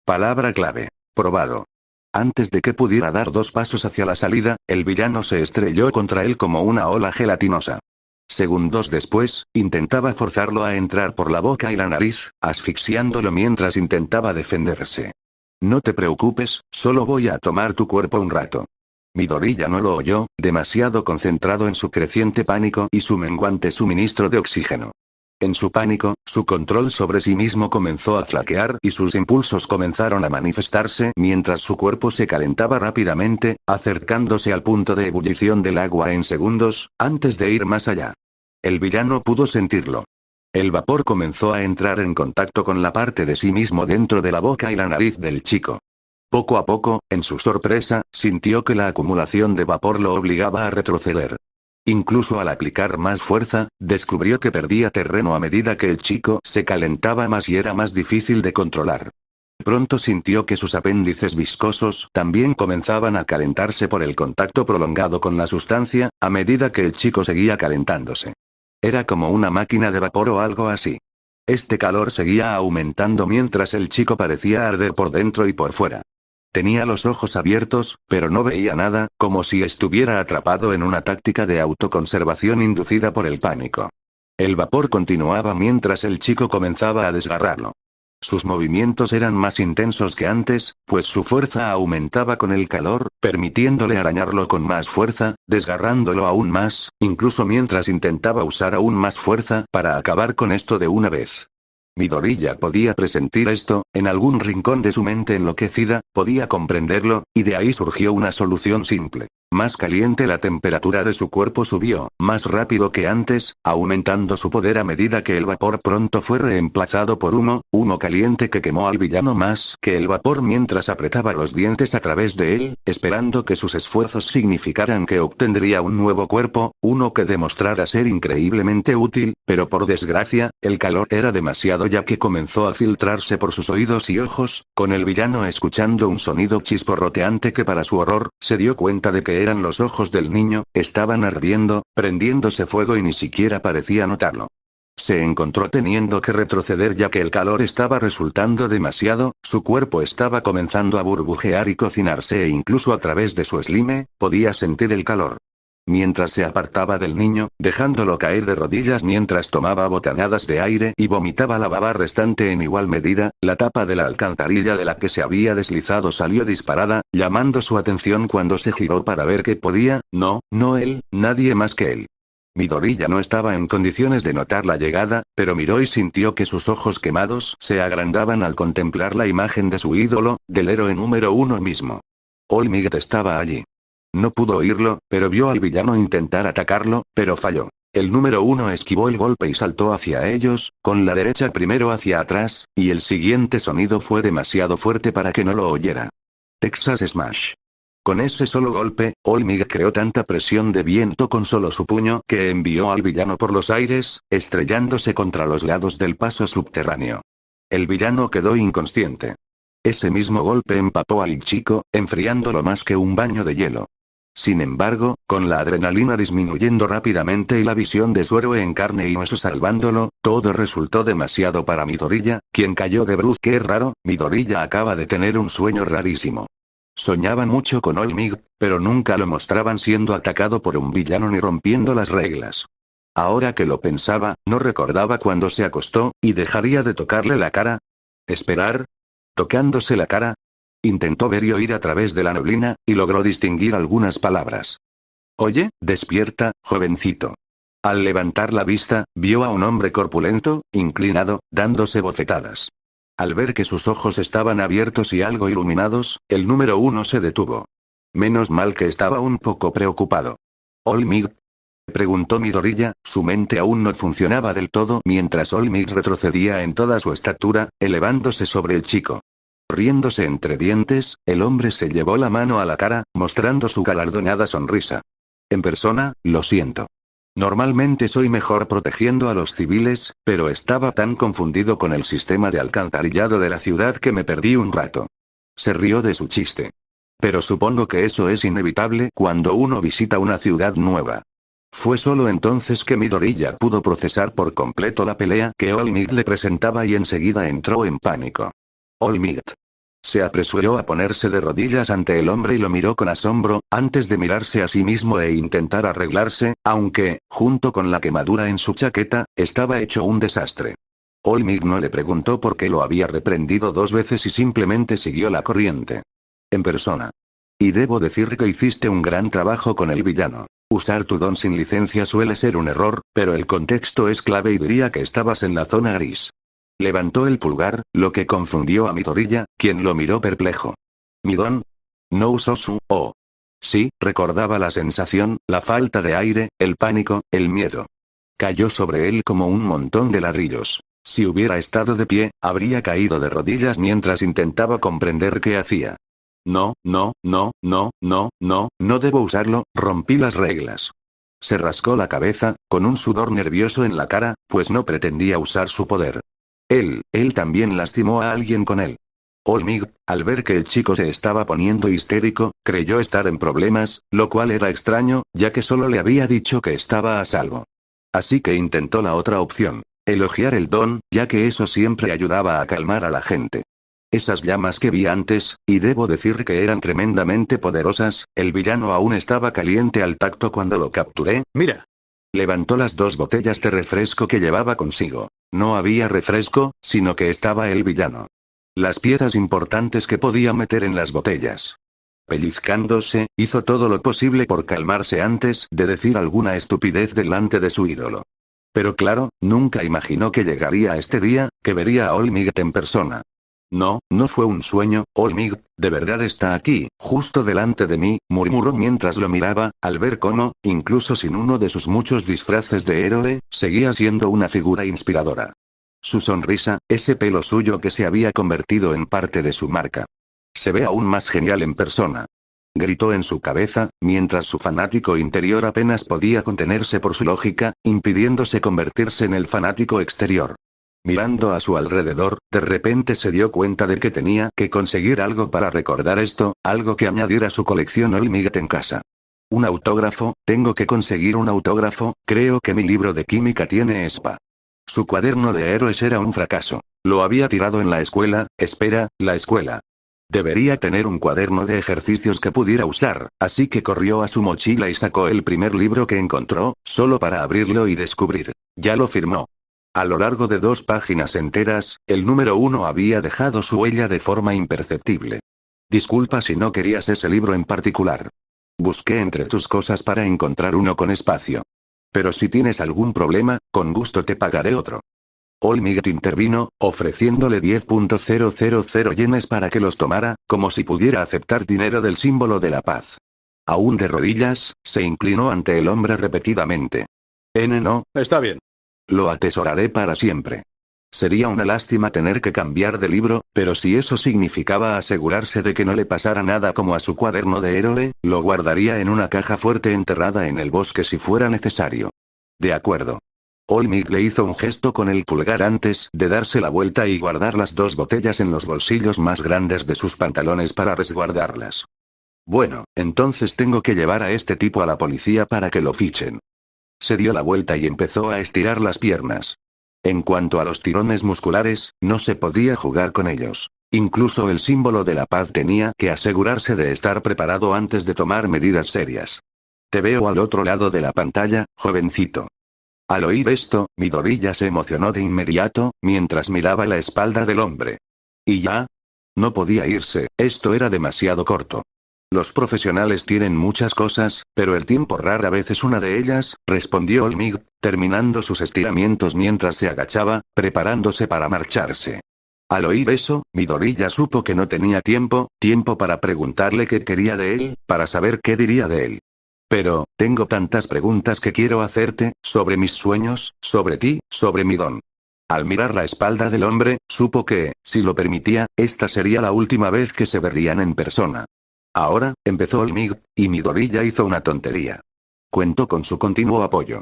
Palabra clave. Probado. Antes de que pudiera dar 2 pasos hacia la salida, el villano se estrelló contra él como una ola gelatinosa. Segundos después, intentaba forzarlo a entrar por la boca y la nariz, asfixiándolo mientras intentaba defenderse. No te preocupes, solo voy a tomar tu cuerpo un rato. Midoriya no lo oyó, demasiado concentrado en su creciente pánico y su menguante suministro de oxígeno. En su pánico, su control sobre sí mismo comenzó a flaquear y sus impulsos comenzaron a manifestarse mientras su cuerpo se calentaba rápidamente, acercándose al punto de ebullición del agua en segundos, antes de ir más allá. El villano pudo sentirlo. El vapor comenzó a entrar en contacto con la parte de sí mismo dentro de la boca y la nariz del chico. Poco a poco, en su sorpresa, sintió que la acumulación de vapor lo obligaba a retroceder. Incluso al aplicar más fuerza, descubrió que perdía terreno a medida que el chico se calentaba más y era más difícil de controlar. Pronto sintió que sus apéndices viscosos también comenzaban a calentarse por el contacto prolongado con la sustancia, a medida que el chico seguía calentándose. Era como una máquina de vapor o algo así. Este calor seguía aumentando mientras el chico parecía arder por dentro y por fuera. Tenía los ojos abiertos, pero no veía nada, como si estuviera atrapado en una táctica de autoconservación inducida por el pánico. El vapor continuaba mientras el chico comenzaba a desgarrarlo. Sus movimientos eran más intensos que antes, pues su fuerza aumentaba con el calor, permitiéndole arañarlo con más fuerza, desgarrándolo aún más, incluso mientras intentaba usar aún más fuerza para acabar con esto de una vez. Midoriya podía presentir esto, en algún rincón de su mente enloquecida, podía comprenderlo, y de ahí surgió una solución simple. Más caliente la temperatura de su cuerpo subió, más rápido que antes, aumentando su poder a medida que el vapor pronto fue reemplazado por humo caliente que quemó al villano más que el vapor mientras apretaba los dientes a través de él, esperando que sus esfuerzos significaran que obtendría un nuevo cuerpo, uno que demostrara ser increíblemente útil, pero por desgracia, el calor era demasiado ya que comenzó a filtrarse por sus oídos y ojos, con el villano escuchando un sonido chisporroteante que para su horror, se dio cuenta de que eran los ojos del niño, estaban ardiendo, prendiéndose fuego y ni siquiera parecía notarlo. Se encontró teniendo que retroceder ya que el calor estaba resultando demasiado, su cuerpo estaba comenzando a burbujear y cocinarse e incluso a través de su slime, podía sentir el calor. Mientras se apartaba del niño, dejándolo caer de rodillas mientras tomaba botanadas de aire y vomitaba la baba restante en igual medida, la tapa de la alcantarilla de la que se había deslizado salió disparada, llamando su atención cuando se giró para ver qué podía, no él, nadie más que él. Midoriya no estaba en condiciones de notar la llegada, pero miró y sintió que sus ojos quemados se agrandaban al contemplar la imagen de su ídolo, del héroe número 1 mismo. All Might estaba allí. No pudo oírlo, pero vio al villano intentar atacarlo, pero falló. El número 1 esquivó el golpe y saltó hacia ellos, con la derecha primero hacia atrás, y el siguiente sonido fue demasiado fuerte para que no lo oyera. Texas Smash. Con ese solo golpe, All Might creó tanta presión de viento con solo su puño que envió al villano por los aires, estrellándose contra los lados del paso subterráneo. El villano quedó inconsciente. Ese mismo golpe empapó al chico, enfriándolo más que un baño de hielo. Sin embargo, con la adrenalina disminuyendo rápidamente y la visión de su héroe en carne y hueso salvándolo, todo resultó demasiado para Midoriya, quien cayó de bruces. Qué raro, Midoriya acaba de tener un sueño rarísimo. Soñaban mucho con All Might, pero nunca lo mostraban siendo atacado por un villano ni rompiendo las reglas. Ahora que lo pensaba, no recordaba cuándo se acostó, y dejaría de tocarle la cara. ¿Esperar? ¿Tocándose la cara? Intentó ver y oír a través de la neblina, y logró distinguir algunas palabras. Oye, despierta, jovencito. Al levantar la vista, vio a un hombre corpulento, inclinado, dándose bofetadas. Al ver que sus ojos estaban abiertos y algo iluminados, el número 1 se detuvo. Menos mal que estaba un poco preocupado. ¿All Might? Preguntó Midoriya, su mente aún no funcionaba del todo mientras All Might retrocedía en toda su estatura, elevándose sobre el chico. Riéndose entre dientes, el hombre se llevó la mano a la cara, mostrando su galardonada sonrisa. En persona, lo siento. Normalmente soy mejor protegiendo a los civiles, pero estaba tan confundido con el sistema de alcantarillado de la ciudad que me perdí un rato. Se rió de su chiste. Pero supongo que eso es inevitable cuando uno visita una ciudad nueva. Fue solo entonces que Midoriya pudo procesar por completo la pelea que All Might le presentaba y enseguida entró en pánico. All Might. Se apresuró a ponerse de rodillas ante el hombre y lo miró con asombro, antes de mirarse a sí mismo e intentar arreglarse, aunque, junto con la quemadura en su chaqueta, estaba hecho un desastre. All Might no le preguntó por qué lo había reprendido 2 veces y simplemente siguió la corriente. En persona. Y debo decir que hiciste un gran trabajo con el villano. Usar tu don sin licencia suele ser un error, pero el contexto es clave y diría que estabas en la zona gris. Levantó el pulgar, lo que confundió a Midoriya, quien lo miró perplejo. ¿Mi don? ¿No usó su oh? Sí, recordaba la sensación, la falta de aire, el pánico, el miedo. Cayó sobre él como un montón de ladrillos. Si hubiera estado de pie, habría caído de rodillas mientras intentaba comprender qué hacía. No debo usarlo, rompí las reglas. Se rascó la cabeza, con un sudor nervioso en la cara, pues no pretendía usar su poder. Él también lastimó a alguien con él. All Might, al ver que el chico se estaba poniendo histérico, creyó estar en problemas, lo cual era extraño, ya que solo le había dicho que estaba a salvo. Así que intentó la otra opción, elogiar el don, ya que eso siempre ayudaba a calmar a la gente. Esas llamas que vi antes, y debo decir que eran tremendamente poderosas, el villano aún estaba caliente al tacto cuando lo capturé. Mira. Levantó las 2 botellas de refresco que llevaba consigo. No había refresco, sino que estaba el villano. Las piezas importantes que podía meter en las botellas. Pellizcándose, hizo todo lo posible por calmarse antes de decir alguna estupidez delante de su ídolo. Pero claro, nunca imaginó que llegaría este día, que vería a Olmigt en persona. No, no fue un sueño, Olmigt, de verdad está aquí, justo delante de mí, murmuró mientras lo miraba, al ver cómo, incluso sin uno de sus muchos disfraces de héroe, seguía siendo una figura inspiradora. Su sonrisa, ese pelo suyo que se había convertido en parte de su marca. Se ve aún más genial en persona. Gritó en su cabeza, mientras su fanático interior apenas podía contenerse por su lógica, impidiéndose convertirse en el fanático exterior. Mirando a su alrededor, de repente se dio cuenta de que tenía que conseguir algo para recordar esto, algo que añadir a su colección Olmigt en casa. Un autógrafo, tengo que conseguir un autógrafo, creo que mi libro de química tiene ESPA. Su cuaderno de héroes era un fracaso. Lo había tirado en la escuela, espera, la escuela. Debería tener un cuaderno de ejercicios que pudiera usar, así que corrió a su mochila y sacó el primer libro que encontró, solo para abrirlo y descubrir. Ya lo firmó. A lo largo de 2 páginas enteras, el número 1 había dejado su huella de forma imperceptible. Disculpa si no querías ese libro en particular. Busqué entre tus cosas para encontrar uno con espacio. Pero si tienes algún problema, con gusto te pagaré otro. Olmigt intervino, ofreciéndole 10.000 yenes para que los tomara, como si pudiera aceptar dinero del símbolo de la paz. Aún de rodillas, se inclinó ante el hombre repetidamente. No, Está bien. lo atesoraré para siempre. Sería una lástima tener que cambiar de libro, pero si eso significaba asegurarse de que no le pasara nada como a su cuaderno de héroe, lo guardaría en una caja fuerte enterrada en el bosque si fuera necesario. De acuerdo. Olmigt le hizo un gesto con el pulgar antes de darse la vuelta y guardar las 2 botellas en los bolsillos más grandes de sus pantalones para resguardarlas. Bueno, entonces tengo que llevar a este tipo a la policía para que lo fichen. Se dio la vuelta y empezó a estirar las piernas. En cuanto a los tirones musculares, no se podía jugar con ellos. Incluso el símbolo de la paz tenía que asegurarse de estar preparado antes de tomar medidas serias. Te veo al otro lado de la pantalla, jovencito. Al oír esto, Midoriya se emocionó de inmediato, mientras miraba la espalda del hombre. ¿Y ya? No podía irse, esto era demasiado corto. Los profesionales tienen muchas cosas, pero el tiempo rara vez es una de ellas, respondió Olmigt, terminando sus estiramientos mientras se agachaba, preparándose para marcharse. Al oír eso, Midoriya supo que no tenía tiempo para preguntarle qué quería de él, para saber qué diría de él. Pero, tengo tantas preguntas que quiero hacerte, sobre mis sueños, sobre ti, sobre mi don. Al mirar la espalda del hombre, supo que, si lo permitía, esta sería la última vez que se verían en persona. Ahora, empezó Olmigt, y Midoriya hizo una tontería. Cuento con su continuo apoyo.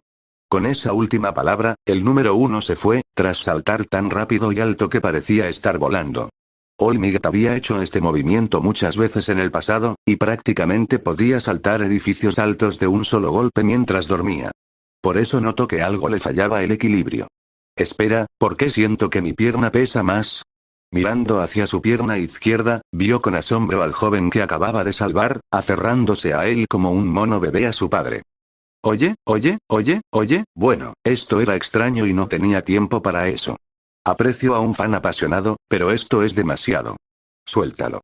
Con esa última palabra, el número 1 se fue, tras saltar tan rápido y alto que parecía estar volando. Olmigt había hecho este movimiento muchas veces en el pasado, y prácticamente podía saltar edificios altos de un solo golpe mientras dormía. Por eso notó que algo le fallaba el equilibrio. Espera, ¿por qué siento que mi pierna pesa más? Mirando hacia su pierna izquierda, vio con asombro al joven que acababa de salvar, aferrándose a él como un mono bebé a su padre. Oye, bueno, esto era extraño y no tenía tiempo para eso. Aprecio a un fan apasionado, pero esto es demasiado. Suéltalo.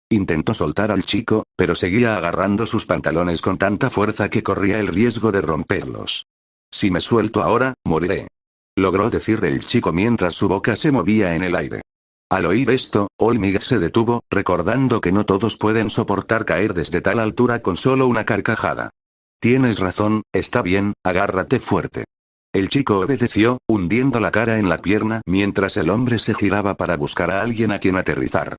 Intentó soltar al chico, pero seguía agarrando sus pantalones con tanta fuerza que corría el riesgo de romperlos. Si me suelto ahora, moriré. Logró decir el chico mientras su boca se movía en el aire. Al oír esto, Olmigt se detuvo, recordando que no todos pueden soportar caer desde tal altura con solo una carcajada. Tienes razón, está bien, agárrate fuerte. El chico obedeció, hundiendo la cara en la pierna mientras el hombre se giraba para buscar a alguien a quien aterrizar.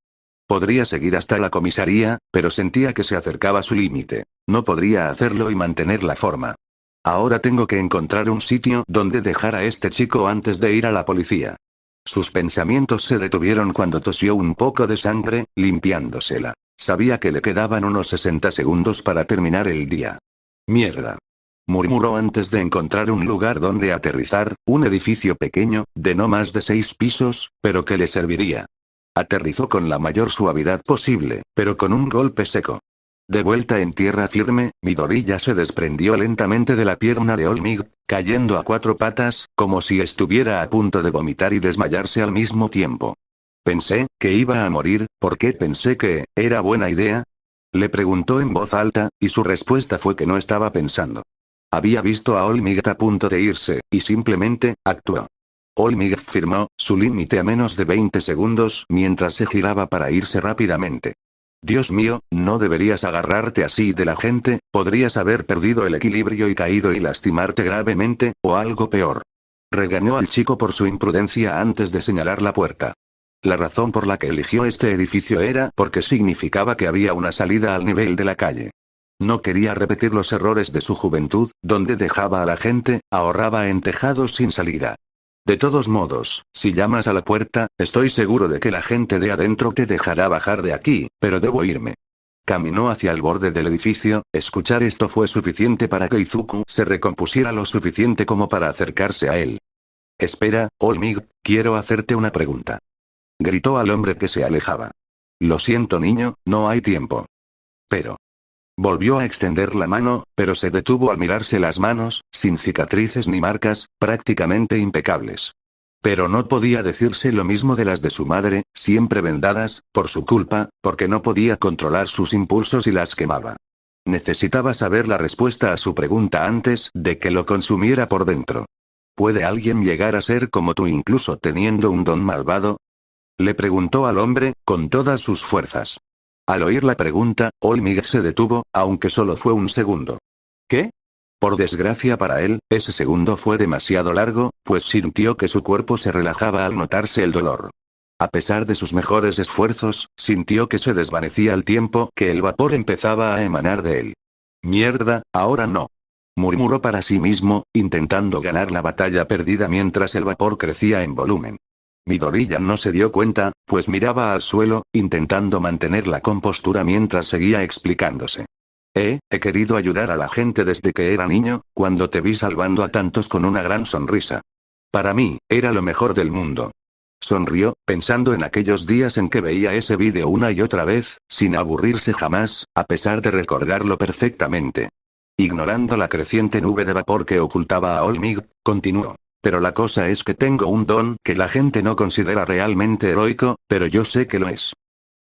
Podría seguir hasta la comisaría, pero sentía que se acercaba su límite. No podría hacerlo y mantener la forma. Ahora tengo que encontrar un sitio donde dejar a este chico antes de ir a la policía. Sus pensamientos se detuvieron cuando tosió un poco de sangre, limpiándosela. Sabía que le quedaban unos 60 segundos para terminar el día. Mierda. Murmuró antes de encontrar un lugar donde aterrizar, un edificio pequeño, de no más de 6 pisos, pero que le serviría. Aterrizó con la mayor suavidad posible, pero con un golpe seco. De vuelta en tierra firme, Midoriya se desprendió lentamente de la pierna de Olmigt, cayendo a 4 patas, como si estuviera a punto de vomitar y desmayarse al mismo tiempo. Pensé que iba a morir, ¿por qué pensé que era buena idea? Le preguntó en voz alta, y su respuesta fue que no estaba pensando. Había visto a Olmigt a punto de irse, y simplemente, actuó. Olmig firmó su límite a menos de 20 segundos mientras se giraba para irse rápidamente. Dios mío, no deberías agarrarte así de la gente, podrías haber perdido el equilibrio y caído y lastimarte gravemente, o algo peor. Regañó al chico por su imprudencia antes de señalar la puerta. La razón por la que eligió este edificio era porque significaba que había una salida al nivel de la calle. No quería repetir los errores de su juventud, donde dejaba a la gente, ahorraba en tejados sin salida. De todos modos, si llamas a la puerta, estoy seguro de que la gente de adentro te dejará bajar de aquí, pero debo irme. Caminó hacia el borde del edificio, escuchar esto fue suficiente para que Izuku se recompusiera lo suficiente como para acercarse a él. Espera, Olmig, quiero hacerte una pregunta. Gritó al hombre que se alejaba. Lo siento niño, no hay tiempo. Pero. Volvió a extender la mano, pero se detuvo al mirarse las manos, sin cicatrices ni marcas, prácticamente impecables. Pero no podía decirse lo mismo de las de su madre, siempre vendadas, por su culpa, porque no podía controlar sus impulsos y las quemaba. Necesitaba saber la respuesta a su pregunta antes de que lo consumiera por dentro. ¿Puede alguien llegar a ser como tú incluso teniendo un don malvado? Le preguntó al hombre, con todas sus fuerzas. Al oír la pregunta, Olmig se detuvo, aunque solo fue un segundo. ¿Qué? Por desgracia para él, ese segundo fue demasiado largo, pues sintió que su cuerpo se relajaba al notarse el dolor. A pesar de sus mejores esfuerzos, sintió que se desvanecía al tiempo que el vapor empezaba a emanar de él. Mierda, ahora no. Murmuró para sí mismo, intentando ganar la batalla perdida mientras el vapor crecía en volumen. Midoriya no se dio cuenta, pues miraba al suelo, intentando mantener la compostura mientras seguía explicándose. He querido ayudar a la gente desde que era niño, cuando te vi salvando a tantos con una gran sonrisa. Para mí, era lo mejor del mundo. Sonrió, pensando en aquellos días en que veía ese vídeo una y otra vez, sin aburrirse jamás, a pesar de recordarlo perfectamente. Ignorando la creciente nube de vapor que ocultaba a Olmig, continuó. Pero la cosa es que tengo un don que la gente no considera realmente heroico, pero yo sé que lo es.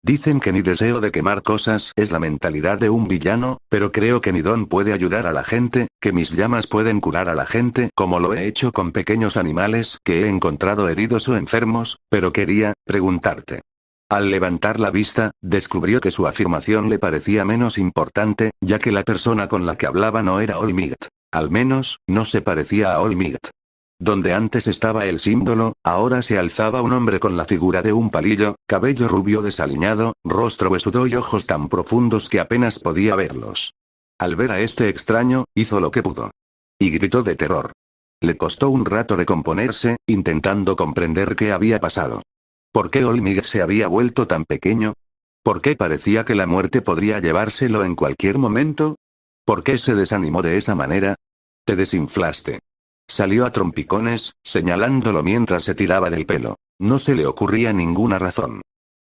Dicen que mi deseo de quemar cosas es la mentalidad de un villano, pero creo que mi don puede ayudar a la gente, que mis llamas pueden curar a la gente como lo he hecho con pequeños animales que he encontrado heridos o enfermos, pero quería preguntarte. Al levantar la vista, descubrió que su afirmación le parecía menos importante, ya que la persona con la que hablaba no era Olmig. Al menos, no se parecía a Olmig. Donde antes estaba el símbolo, ahora se alzaba un hombre con la figura de un palillo, cabello rubio desaliñado, rostro huesudo y ojos tan profundos que apenas podía verlos. Al ver a este extraño, hizo lo que pudo. Y gritó de terror. Le costó un rato recomponerse, intentando comprender qué había pasado. ¿Por qué Olmig se había vuelto tan pequeño? ¿Por qué parecía que la muerte podría llevárselo en cualquier momento? ¿Por qué se desanimó de esa manera? Te desinflaste. Salió a trompicones, señalándolo mientras se tiraba del pelo. No se le ocurría ninguna razón.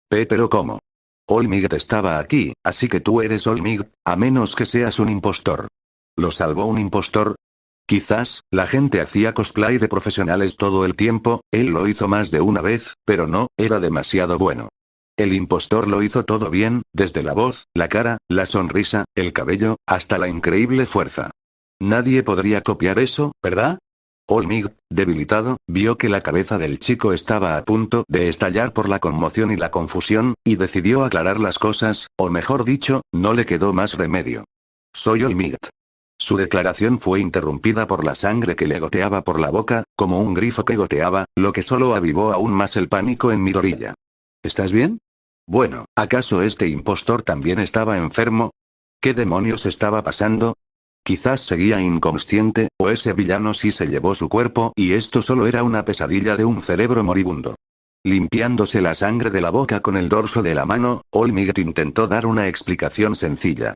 Pero ¿cómo? Olmig estaba aquí, así que tú eres Olmig, a menos que seas un impostor. ¿Lo salvó un impostor? Quizás, la gente hacía cosplay de profesionales todo el tiempo, él lo hizo más de una vez, pero no, era demasiado bueno. El impostor lo hizo todo bien, desde la voz, la cara, la sonrisa, el cabello, hasta la increíble fuerza. Nadie podría copiar eso, ¿verdad? Olmig, debilitado, vio que la cabeza del chico estaba a punto de estallar por la conmoción y la confusión, y decidió aclarar las cosas, o mejor dicho, no le quedó más remedio. Soy Olmig. Su declaración fue interrumpida por la sangre que le goteaba por la boca, como un grifo que goteaba, lo que solo avivó aún más el pánico en Midoriya. ¿Estás bien? Bueno, ¿acaso este impostor también estaba enfermo? ¿Qué demonios estaba pasando? Quizás seguía inconsciente, o ese villano sí se llevó su cuerpo y esto solo era una pesadilla de un cerebro moribundo. Limpiándose la sangre de la boca con el dorso de la mano, Olmig intentó dar una explicación sencilla.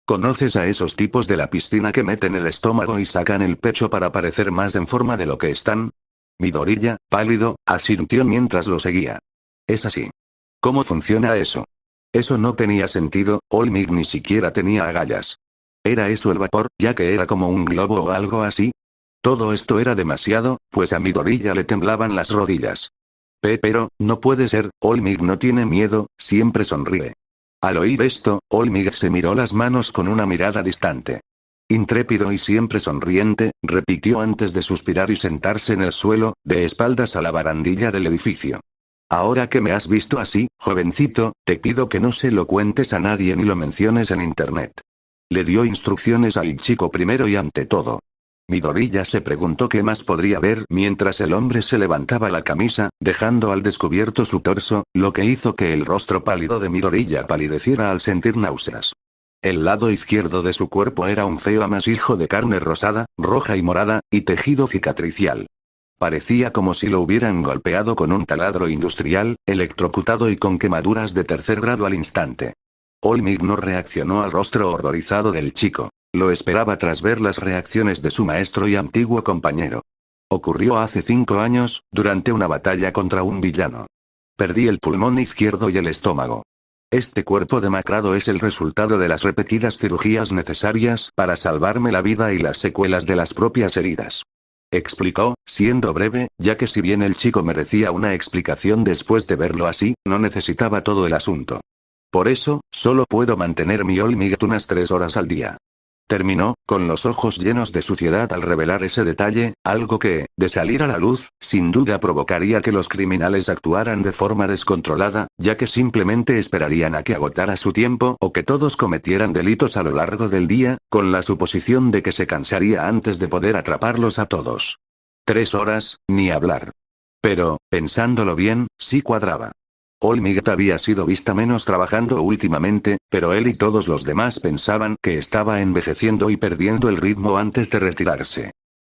¿Conoces a esos tipos de la piscina que meten el estómago y sacan el pecho para parecer más en forma de lo que están? Midoriya, pálido, asintió mientras lo seguía. Es así. ¿Cómo funciona eso? Eso no tenía sentido, Olmig ni siquiera tenía agallas. ¿Era eso el vapor, ya que era como un globo o algo así? Todo esto era demasiado, pues a Midoriya le temblaban las rodillas. Pero, no puede ser, Olmig no tiene miedo, siempre sonríe. Al oír esto, Olmig se miró las manos con una mirada distante. Intrépido y siempre sonriente, repitió antes de suspirar y sentarse en el suelo, de espaldas a la barandilla del edificio. Ahora que me has visto así, jovencito, te pido que no se lo cuentes a nadie ni lo menciones en internet. Le dio instrucciones al chico primero y ante todo. Midoriya se preguntó qué más podría ver mientras el hombre se levantaba la camisa, dejando al descubierto su torso, lo que hizo que el rostro pálido de Midoriya palideciera al sentir náuseas. El lado izquierdo de su cuerpo era un feo amasijo de carne rosada, roja y morada, y tejido cicatricial. Parecía como si lo hubieran golpeado con un taladro industrial, electrocutado y con quemaduras de tercer grado al instante. Olmig no reaccionó al rostro horrorizado del chico. Lo esperaba tras ver las reacciones de su maestro y antiguo compañero. Ocurrió hace 5 años, durante una batalla contra un villano. Perdí el pulmón izquierdo y el estómago. Este cuerpo demacrado es el resultado de las repetidas cirugías necesarias para salvarme la vida y las secuelas de las propias heridas. Explicó, siendo breve, ya que si bien el chico merecía una explicación después de verlo así, no necesitaba todo el asunto. Por eso, solo puedo mantener mi Olmig unas 3 horas al día. Terminó, con los ojos llenos de suciedad al revelar ese detalle, algo que, de salir a la luz, sin duda provocaría que los criminales actuaran de forma descontrolada, ya que simplemente esperarían a que agotara su tiempo o que todos cometieran delitos a lo largo del día, con la suposición de que se cansaría antes de poder atraparlos a todos. 3 horas, ni hablar. Pero, pensándolo bien, sí cuadraba. Olmig había sido vista menos trabajando últimamente, pero él y todos los demás pensaban que estaba envejeciendo y perdiendo el ritmo antes de retirarse.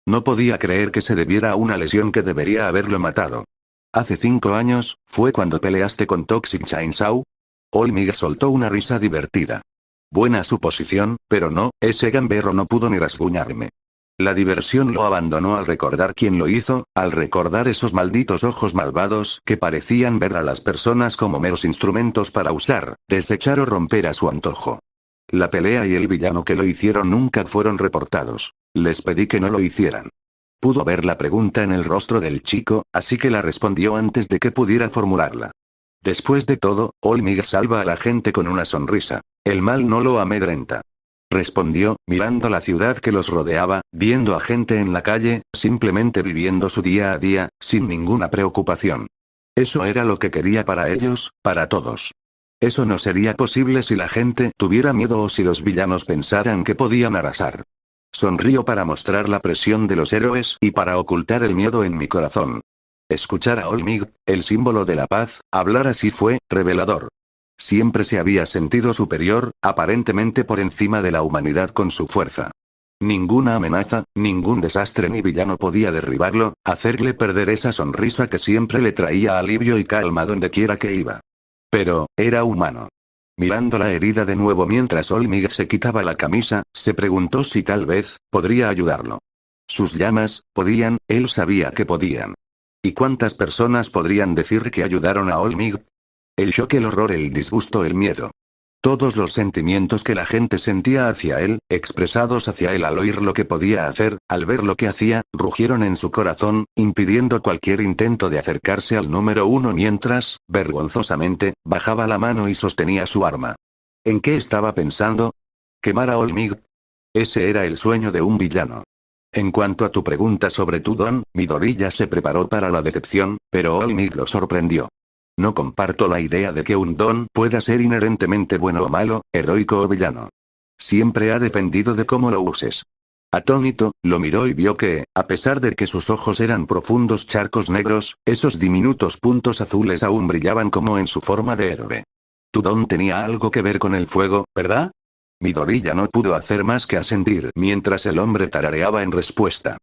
No podía creer que se debiera a una lesión que debería haberlo matado. Hace 5 años, ¿fue cuando peleaste con Toxic Chainsaw? Olmig soltó una risa divertida. Buena suposición, pero no, ese gamberro no pudo ni rasguñarme. La diversión lo abandonó al recordar quién lo hizo, al recordar esos malditos ojos malvados que parecían ver a las personas como meros instrumentos para usar, desechar o romper a su antojo. La pelea y el villano que lo hicieron nunca fueron reportados. Les pedí que no lo hicieran. Pudo ver la pregunta en el rostro del chico, así que la respondió antes de que pudiera formularla. Después de todo, Olmig salva a la gente con una sonrisa. El mal no lo amedrenta. Respondió, mirando la ciudad que los rodeaba, viendo a gente en la calle, simplemente viviendo su día a día, sin ninguna preocupación. Eso era lo que quería para ellos, para todos. Eso no sería posible si la gente tuviera miedo o si los villanos pensaran que podían arrasar. Sonrío para mostrar la presión de los héroes y para ocultar el miedo en mi corazón. Escuchar a Olmig, el símbolo de la paz, hablar así fue revelador. Siempre se había sentido superior, aparentemente por encima de la humanidad con su fuerza. Ninguna amenaza, ningún desastre ni villano podía derribarlo, hacerle perder esa sonrisa que siempre le traía alivio y calma donde quiera que iba. Pero, era humano. Mirando la herida de nuevo mientras Olmig se quitaba la camisa, se preguntó si tal vez, podría ayudarlo. Sus llamas, podían, él sabía que podían. ¿Y cuántas personas podrían decir que ayudaron a Olmig? El shock, el horror, el disgusto, el miedo. Todos los sentimientos que la gente sentía hacia él, expresados hacia él al oír lo que podía hacer, al ver lo que hacía, rugieron en su corazón, impidiendo cualquier intento de acercarse al número 1 mientras, vergonzosamente, bajaba la mano y sostenía su arma. ¿En qué estaba pensando? ¿Quemar a Olmig? Ese era el sueño de un villano. En cuanto a tu pregunta sobre tu don, Midoriya se preparó para la decepción, pero Olmig lo sorprendió. No comparto la idea de que un don pueda ser inherentemente bueno o malo, heroico o villano. Siempre ha dependido de cómo lo uses. Atónito, lo miró y vio que, a pesar de que sus ojos eran profundos charcos negros, esos diminutos puntos azules aún brillaban como en su forma de héroe. Tu don tenía algo que ver con el fuego, ¿verdad? Midoriya no pudo hacer más que asentir mientras el hombre tarareaba en respuesta.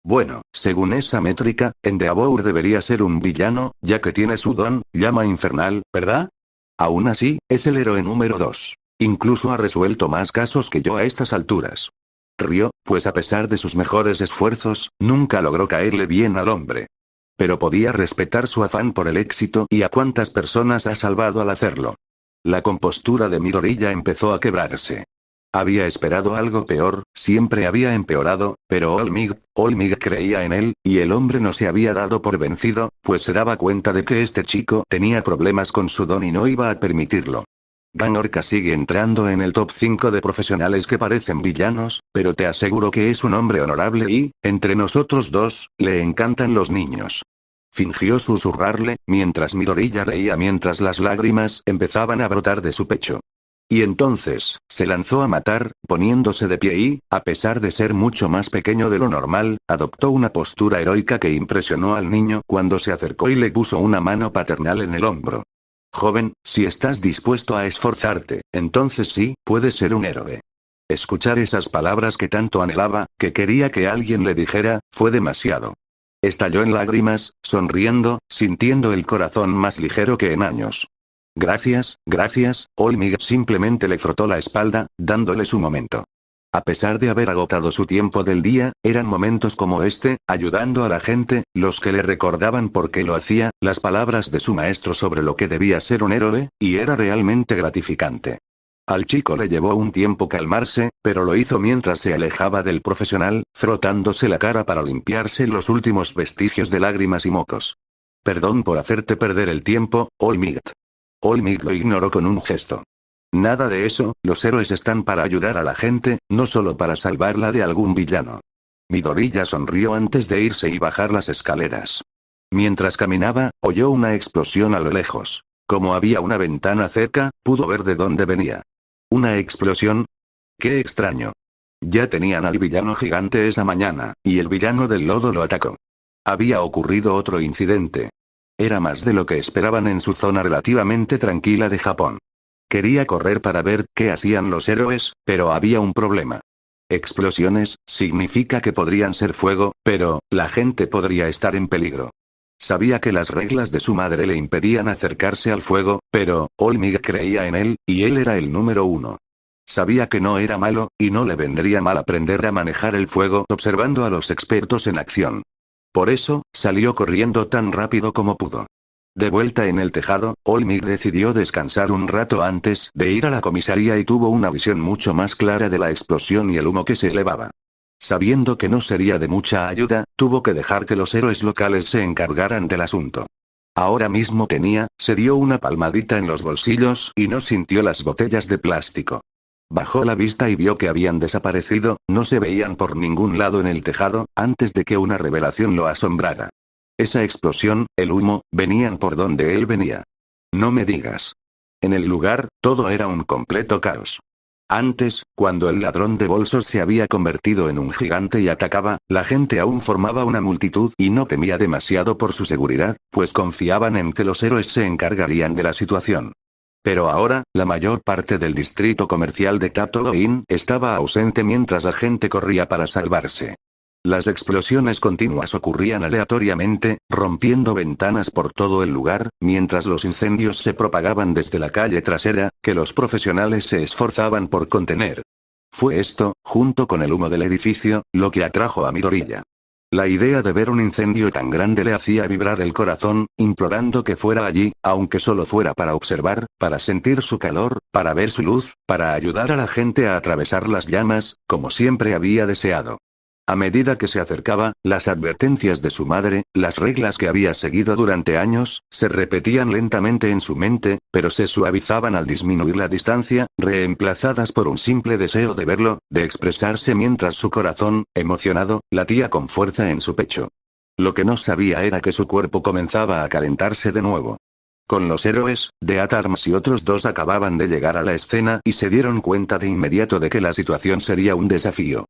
Bueno, según esa métrica, Endeavor debería ser un villano, ya que tiene su don, llama infernal, ¿verdad? Aún así, es el héroe número 2. Incluso ha resuelto más casos que yo a estas alturas. Rió, pues a pesar de sus mejores esfuerzos, nunca logró caerle bien al hombre. Pero podía respetar su afán por el éxito y a cuántas personas ha salvado al hacerlo. La compostura de Midoriya empezó a quebrarse. Había esperado algo peor, siempre había empeorado, pero Olmig creía en él, y el hombre no se había dado por vencido, pues se daba cuenta de que este chico tenía problemas con su don y no iba a permitirlo. Gang Orca sigue entrando en el top 5 de profesionales que parecen villanos, pero te aseguro que es un hombre honorable y, entre nosotros dos, le encantan los niños. Fingió susurrarle, mientras Midoriya reía mientras las lágrimas empezaban a brotar de su pecho. Y entonces, se lanzó a matar, poniéndose de pie y, a pesar de ser mucho más pequeño de lo normal, adoptó una postura heroica que impresionó al niño cuando se acercó y le puso una mano paternal en el hombro. Joven, si estás dispuesto a esforzarte, entonces sí, puedes ser un héroe. Escuchar esas palabras que tanto anhelaba, que quería que alguien le dijera, fue demasiado. Estalló en lágrimas, sonriendo, sintiendo el corazón más ligero que en años. Gracias, All Might simplemente le frotó la espalda, dándole su momento. A pesar de haber agotado su tiempo del día, eran momentos como este, ayudando a la gente, los que le recordaban por qué lo hacía, las palabras de su maestro sobre lo que debía ser un héroe, y era realmente gratificante. Al chico le llevó un tiempo calmarse, pero lo hizo mientras se alejaba del profesional, frotándose la cara para limpiarse los últimos vestigios de lágrimas y mocos. Perdón por hacerte perder el tiempo, All Might. All Might lo ignoró con un gesto. Nada de eso, los héroes están para ayudar a la gente, no solo para salvarla de algún villano. Midoriya sonrió antes de irse y bajar las escaleras. Mientras caminaba, oyó una explosión a lo lejos. Como había una ventana cerca, pudo ver de dónde venía. ¿Una explosión? ¡Qué extraño! Ya tenían al villano gigante esa mañana, y el villano del lodo lo atacó. Había ocurrido otro incidente. Era más de lo que esperaban en su zona relativamente tranquila de Japón. Quería correr para ver qué hacían los héroes, pero había un problema. Explosiones, significa que podrían ser fuego, pero, la gente podría estar en peligro. Sabía que las reglas de su madre le impedían acercarse al fuego, pero, All Might creía en él, y él era el número 1. Sabía que no era malo, y no le vendría mal aprender a manejar el fuego observando a los expertos en acción. Por eso, salió corriendo tan rápido como pudo. De vuelta en el tejado, All Might decidió descansar un rato antes de ir a la comisaría y tuvo una visión mucho más clara de la explosión y el humo que se elevaba. Sabiendo que no sería de mucha ayuda, tuvo que dejar que los héroes locales se encargaran del asunto. Ahora mismo se dio una palmadita en los bolsillos y no sintió las botellas de plástico. Bajó la vista y vio que habían desaparecido, no se veían por ningún lado en el tejado, antes de que una revelación lo asombrara. Esa explosión, el humo, venían por donde él venía. No me digas. En el lugar, todo era un completo caos. Antes, cuando el ladrón de bolsos se había convertido en un gigante y atacaba, la gente aún formaba una multitud y no temía demasiado por su seguridad, pues confiaban en que los héroes se encargarían de la situación. Pero ahora, la mayor parte del distrito comercial de Tatooine estaba ausente mientras la gente corría para salvarse. Las explosiones continuas ocurrían aleatoriamente, rompiendo ventanas por todo el lugar, mientras los incendios se propagaban desde la calle trasera, que los profesionales se esforzaban por contener. Fue esto, junto con el humo del edificio, lo que atrajo a Midoriya. La idea de ver un incendio tan grande le hacía vibrar el corazón, implorando que fuera allí, aunque solo fuera para observar, para sentir su calor, para ver su luz, para ayudar a la gente a atravesar las llamas, como siempre había deseado. A medida que se acercaba, las advertencias de su madre, las reglas que había seguido durante años, se repetían lentamente en su mente, pero se suavizaban al disminuir la distancia, reemplazadas por un simple deseo de verlo, de expresarse mientras su corazón, emocionado, latía con fuerza en su pecho. Lo que no sabía era que su cuerpo comenzaba a calentarse de nuevo. Con los héroes, Death Arms y otros dos acababan de llegar a la escena y se dieron cuenta de inmediato de que la situación sería un desafío.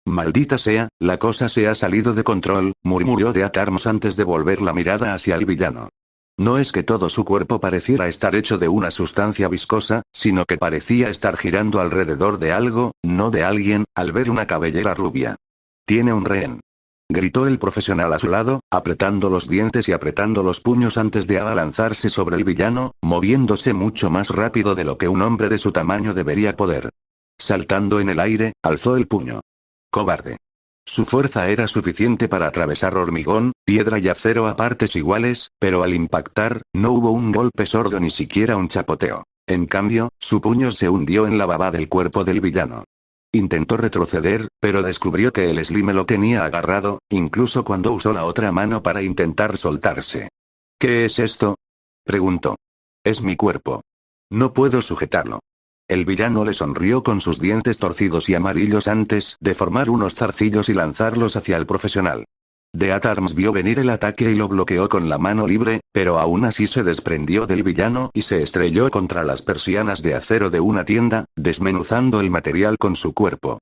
Maldita sea, la cosa se ha salido de control, murmuró Death Arms antes de volver la mirada hacia el villano. No es que todo su cuerpo pareciera estar hecho de una sustancia viscosa, sino que parecía estar girando alrededor de algo, no de alguien, al ver una cabellera rubia. Tiene un rehén. Gritó el profesional a su lado, apretando los dientes y apretando los puños antes de abalanzarse sobre el villano, moviéndose mucho más rápido de lo que un hombre de su tamaño debería poder. Saltando en el aire, alzó el puño. Cobarde. Su fuerza era suficiente para atravesar hormigón, piedra y acero a partes iguales, pero al impactar, no hubo un golpe sordo ni siquiera un chapoteo. En cambio, su puño se hundió en la baba del cuerpo del villano. Intentó retroceder, pero descubrió que el Slime lo tenía agarrado, incluso cuando usó la otra mano para intentar soltarse. ¿Qué es esto?, preguntó. Es mi cuerpo. No puedo sujetarlo. El villano le sonrió con sus dientes torcidos y amarillos antes de formar unos zarcillos y lanzarlos hacia el profesional. Deatarms vio venir el ataque y lo bloqueó con la mano libre, pero aún así se desprendió del villano y se estrelló contra las persianas de acero de una tienda, desmenuzando el material con su cuerpo.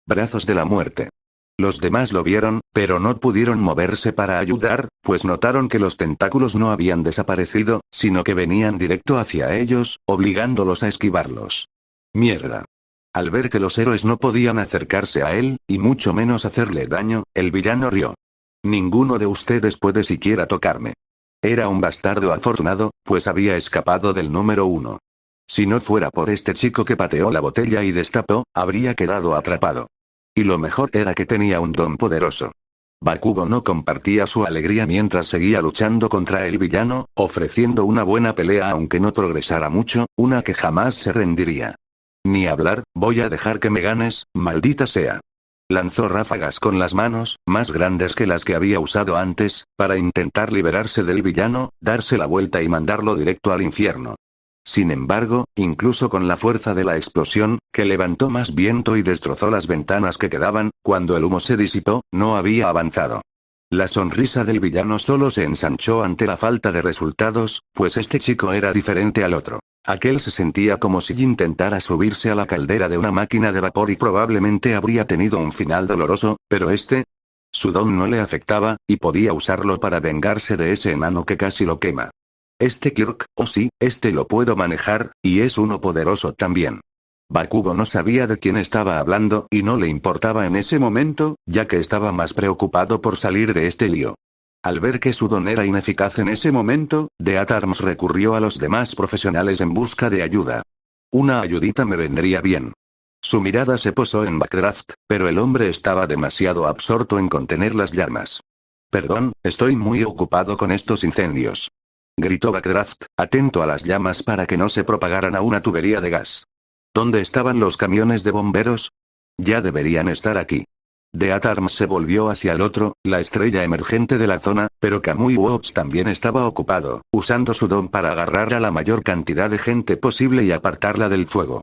Brazos de la muerte. Los demás lo vieron, pero no pudieron moverse para ayudar, pues notaron que los tentáculos no habían desaparecido, sino que venían directo hacia ellos, obligándolos a esquivarlos. Mierda. Al ver que los héroes no podían acercarse a él, y mucho menos hacerle daño, el villano rió. Ninguno de ustedes puede siquiera tocarme. Era un bastardo afortunado, pues había escapado del número 1. Si no fuera por este chico que pateó la botella y destapó, habría quedado atrapado. Y lo mejor era que tenía un don poderoso. Bakugo no compartía su alegría mientras seguía luchando contra el villano, ofreciendo una buena pelea aunque no progresara mucho, una que jamás se rendiría. Ni hablar, voy a dejar que me ganes, maldita sea. Lanzó ráfagas con las manos, más grandes que las que había usado antes, para intentar liberarse del villano, darse la vuelta y mandarlo directo al infierno. Sin embargo, incluso con la fuerza de la explosión, que levantó más viento y destrozó las ventanas que quedaban, cuando el humo se disipó, no había avanzado. La sonrisa del villano solo se ensanchó ante la falta de resultados, pues este chico era diferente al otro. Aquel se sentía como si intentara subirse a la caldera de una máquina de vapor y probablemente habría tenido un final doloroso, pero su don no le afectaba, y podía usarlo para vengarse de ese enano que casi lo quema. Kirk, oh sí, lo puedo manejar, y es uno poderoso también. Bakugo no sabía de quién estaba hablando y no le importaba en ese momento, ya que estaba más preocupado por salir de este lío. Al ver que su don era ineficaz en ese momento, Deatarms recurrió a los demás profesionales en busca de ayuda. Una ayudita me vendría bien. Su mirada se posó en Backdraft, pero el hombre estaba demasiado absorto en contener las llamas. Perdón, estoy muy ocupado con estos incendios. Gritó Backdraft, atento a las llamas para que no se propagaran a una tubería de gas. ¿Dónde estaban los camiones de bomberos? Ya deberían estar aquí. Deatarms se volvió hacia el otro, la estrella emergente de la zona, pero Kamui Wops también estaba ocupado, usando su don para agarrar a la mayor cantidad de gente posible y apartarla del fuego.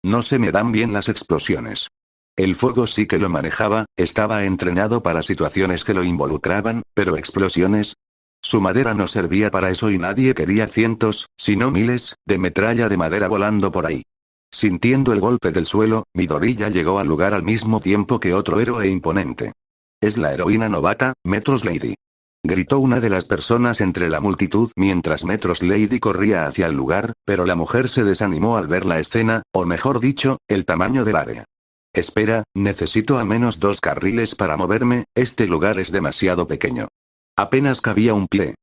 No se me dan bien las explosiones. El fuego sí que lo manejaba, estaba entrenado para situaciones que lo involucraban, pero explosiones. Su madera no servía para eso y nadie quería cientos, sino miles, de metralla de madera volando por ahí. Sintiendo el golpe del suelo, Midoriya llegó al lugar al mismo tiempo que otro héroe imponente. Es la heroína novata, Metros Lady. Gritó una de las personas entre la multitud mientras Metros Lady corría hacia el lugar, pero la mujer se desanimó al ver la escena, o mejor dicho, el tamaño del área. Espera, necesito al menos 2 carriles para moverme, este lugar es demasiado pequeño. Apenas cabía un pie.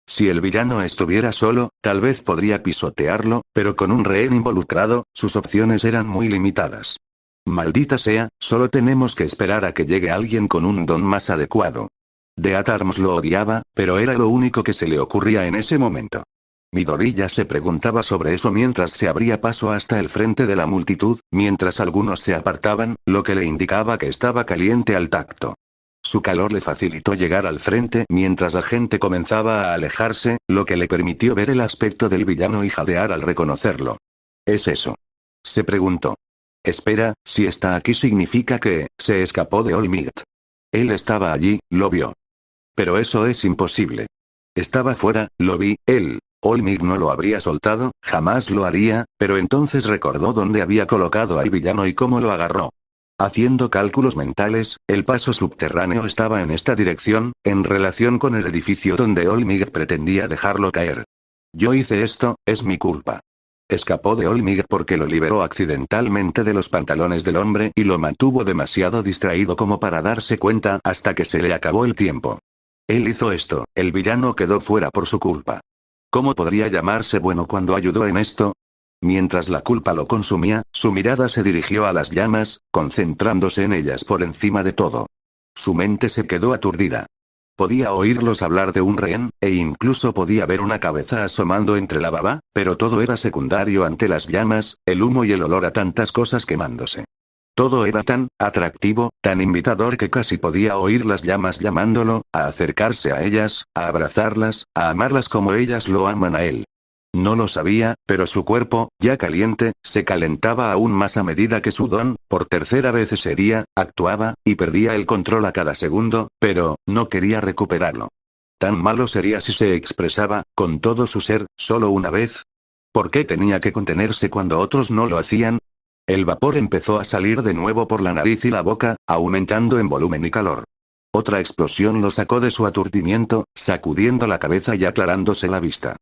Si el villano estuviera solo, tal vez podría pisotearlo, pero con un rehén involucrado, sus opciones eran muy limitadas. Maldita sea, solo tenemos que esperar a que llegue alguien con un don más adecuado. Deatarms lo odiaba, pero era lo único que se le ocurría en ese momento. Midoriya se preguntaba sobre eso mientras se abría paso hasta el frente de la multitud, mientras algunos se apartaban, lo que le indicaba que estaba caliente al tacto. Su calor le facilitó llegar al frente mientras la gente comenzaba a alejarse, lo que le permitió ver el aspecto del villano y jadear al reconocerlo. ¿Es eso? Se preguntó. Espera, si está aquí significa que se escapó de All Might. Él estaba allí, lo vio. Pero eso es imposible. Estaba fuera, lo vi, él. All Might no lo habría soltado, jamás lo haría, pero entonces recordó dónde había colocado al villano y cómo lo agarró. Haciendo cálculos mentales, el paso subterráneo estaba en esta dirección, en relación con el edificio donde All Might pretendía dejarlo caer. Yo hice esto, es mi culpa. Escapó de All Might porque lo liberó accidentalmente de los pantalones del hombre y lo mantuvo demasiado distraído como para darse cuenta hasta que se le acabó el tiempo. Él hizo esto, el villano quedó fuera por su culpa. ¿Cómo podría llamarse bueno cuando ayudó en esto? Mientras la culpa lo consumía, su mirada se dirigió a las llamas, concentrándose en ellas por encima de todo. Su mente se quedó aturdida. Podía oírlos hablar de un rehén, e incluso podía ver una cabeza asomando entre la baba, pero todo era secundario ante las llamas, el humo y el olor a tantas cosas quemándose. Todo era tan atractivo, tan invitador que casi podía oír las llamas llamándolo, a acercarse a ellas, a abrazarlas, a amarlas como ellas lo aman a él. No lo sabía, pero su cuerpo, ya caliente, se calentaba aún más a medida que su don, por tercera vez ese día, actuaba, y perdía el control a cada segundo, pero, no quería recuperarlo. ¿Tan malo sería si se expresaba, con todo su ser, solo una vez? ¿Por qué tenía que contenerse cuando otros no lo hacían? El vapor empezó a salir de nuevo por la nariz y la boca, aumentando en volumen y calor. Otra explosión lo sacó de su aturdimiento, sacudiendo la cabeza y aclarándose la vista.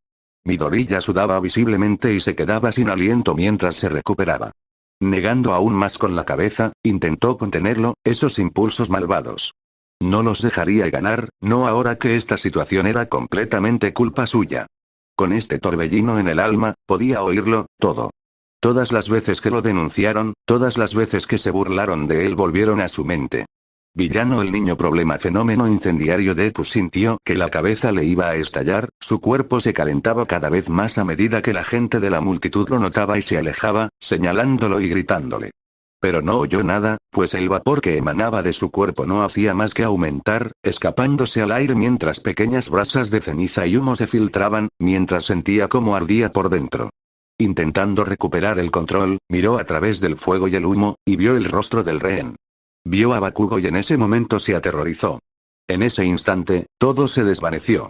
Midoriya sudaba visiblemente y se quedaba sin aliento mientras se recuperaba. Negando aún más con la cabeza, intentó contenerlo, esos impulsos malvados. No los dejaría ganar, no ahora que esta situación era completamente culpa suya. Con este torbellino en el alma, podía oírlo, todo. Todas las veces que lo denunciaron, todas las veces que se burlaron de él volvieron a su mente. Villano el niño problema fenómeno incendiario. Deku sintió que la cabeza le iba a estallar, su cuerpo se calentaba cada vez más a medida que la gente de la multitud lo notaba y se alejaba, señalándolo y gritándole. Pero no oyó nada, pues el vapor que emanaba de su cuerpo no hacía más que aumentar, escapándose al aire mientras pequeñas brasas de ceniza y humo se filtraban, mientras sentía cómo ardía por dentro. Intentando recuperar el control, miró a través del fuego y el humo, y vio el rostro del rehén. Vio a Bakugo y en ese momento se aterrorizó. En ese instante, todo se desvaneció.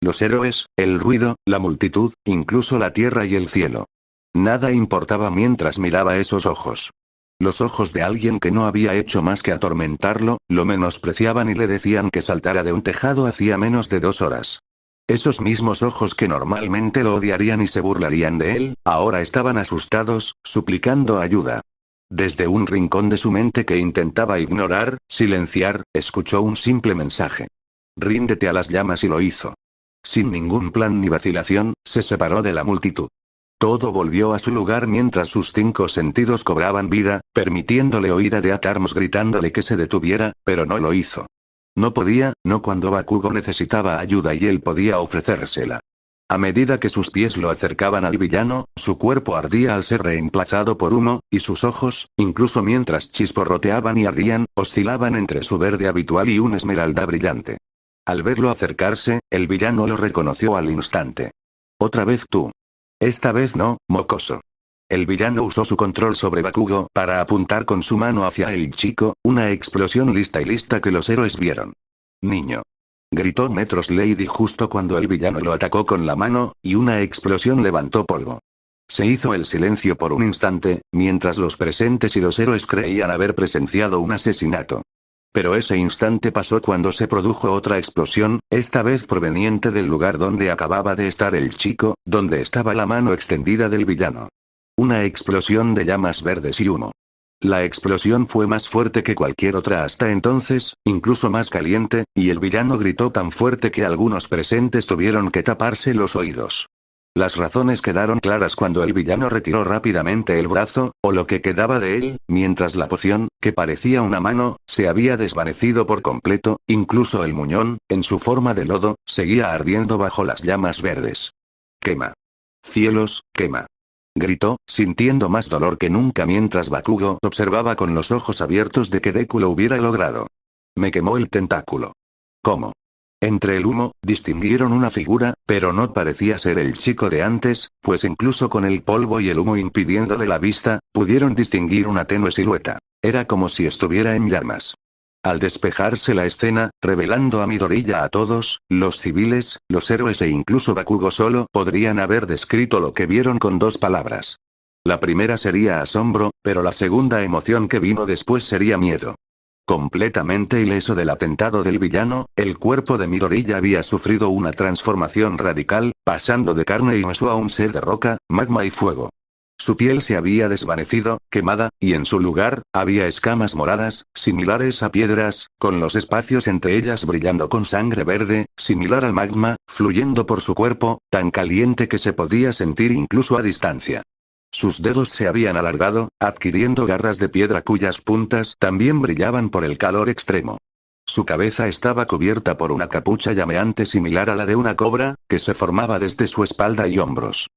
Los héroes, el ruido, la multitud, incluso la tierra y el cielo. Nada importaba mientras miraba esos ojos. Los ojos de alguien que no había hecho más que atormentarlo, lo menospreciaban y le decían que saltara de un tejado hacía menos de 2 horas. Esos mismos ojos que normalmente lo odiarían y se burlarían de él, ahora estaban asustados, suplicando ayuda. Desde un rincón de su mente que intentaba ignorar, silenciar, escuchó un simple mensaje. Ríndete a las llamas y lo hizo. Sin ningún plan ni vacilación, se separó de la multitud. Todo volvió a su lugar mientras sus 5 sentidos cobraban vida, permitiéndole oír a Death gritándole que se detuviera, pero no lo hizo. No podía, no cuando Bakugo necesitaba ayuda y él podía ofrecérsela. A medida que sus pies lo acercaban al villano, su cuerpo ardía al ser reemplazado por humo, y sus ojos, incluso mientras chisporroteaban y ardían, oscilaban entre su verde habitual y un esmeralda brillante. Al verlo acercarse, el villano lo reconoció al instante. Otra vez tú. Esta vez no, mocoso. El villano usó su control sobre Bakugo para apuntar con su mano hacia el chico, una explosión lista que los héroes vieron. Niño. Gritó Metros Lady justo cuando el villano lo atacó con la mano, y una explosión levantó polvo. Se hizo el silencio por un instante, mientras los presentes y los héroes creían haber presenciado un asesinato. Pero ese instante pasó cuando se produjo otra explosión, esta vez proveniente del lugar donde acababa de estar el chico, donde estaba la mano extendida del villano. Una explosión de llamas verdes y humo. La explosión fue más fuerte que cualquier otra hasta entonces, incluso más caliente, y el villano gritó tan fuerte que algunos presentes tuvieron que taparse los oídos. Las razones quedaron claras cuando el villano retiró rápidamente el brazo, o lo que quedaba de él, mientras la poción, que parecía una mano, se había desvanecido por completo, incluso el muñón, en su forma de lodo, seguía ardiendo bajo las llamas verdes. ¡Quema! ¡Cielos, quema! Gritó, sintiendo más dolor que nunca mientras Bakugo observaba con los ojos abiertos de que Deku lo hubiera logrado. Me quemó el tentáculo. ¿Cómo? Entre el humo, distinguieron una figura, pero no parecía ser el chico de antes, pues incluso con el polvo y el humo impidiéndole la vista, pudieron distinguir una tenue silueta. Era como si estuviera en llamas. Al despejarse la escena, revelando a Midoriya a todos, los civiles, los héroes e incluso Bakugo solo podrían haber descrito lo que vieron con 2 palabras. La primera sería asombro, pero la segunda emoción que vino después sería miedo. Completamente ileso del atentado del villano, el cuerpo de Midoriya había sufrido una transformación radical, pasando de carne y hueso a un ser de roca, magma y fuego. Su piel se había desvanecido, quemada, y en su lugar, había escamas moradas, similares a piedras, con los espacios entre ellas brillando con sangre verde, similar al magma, fluyendo por su cuerpo, tan caliente que se podía sentir incluso a distancia. Sus dedos se habían alargado, adquiriendo garras de piedra cuyas puntas también brillaban por el calor extremo. Su cabeza estaba cubierta por una capucha llameante similar a la de una cobra, que se formaba desde su espalda y hombros.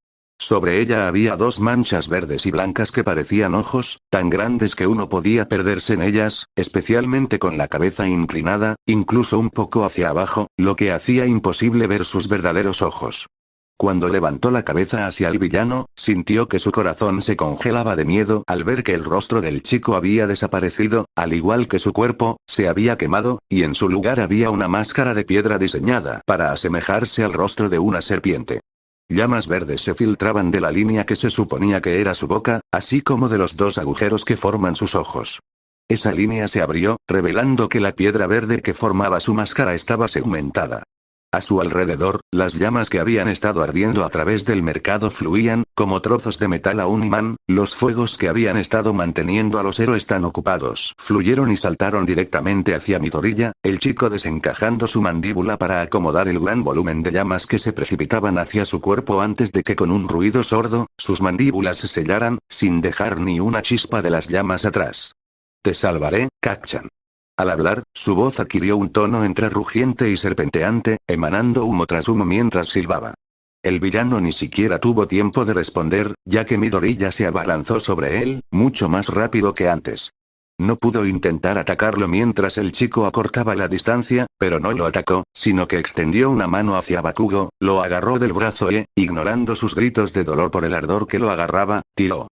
Sobre ella había 2 manchas verdes y blancas que parecían ojos, tan grandes que uno podía perderse en ellas, especialmente con la cabeza inclinada, incluso un poco hacia abajo, lo que hacía imposible ver sus verdaderos ojos. Cuando levantó la cabeza hacia el villano, sintió que su corazón se congelaba de miedo al ver que el rostro del chico había desaparecido, al igual que su cuerpo, se había quemado, y en su lugar había una máscara de piedra diseñada para asemejarse al rostro de una serpiente. Llamas verdes se filtraban de la línea que se suponía que era su boca, así como de los dos agujeros que forman sus ojos. Esa línea se abrió, revelando que la piedra verde que formaba su máscara estaba segmentada. A su alrededor, las llamas que habían estado ardiendo a través del mercado fluían, como trozos de metal a un imán, los fuegos que habían estado manteniendo a los héroes tan ocupados fluyeron y saltaron directamente hacia Midoriya, el chico desencajando su mandíbula para acomodar el gran volumen de llamas que se precipitaban hacia su cuerpo antes de que con un ruido sordo, sus mandíbulas se sellaran, sin dejar ni una chispa de las llamas atrás. Te salvaré, Kacchan. Al hablar, su voz adquirió un tono entre rugiente y serpenteante, emanando humo tras humo mientras silbaba. El villano ni siquiera tuvo tiempo de responder, ya que Midoriya se abalanzó sobre él, mucho más rápido que antes. No pudo intentar atacarlo mientras el chico acortaba la distancia, pero no lo atacó, sino que extendió una mano hacia Bakugo, lo agarró del brazo e, ignorando sus gritos de dolor por el ardor que lo agarraba, tiró.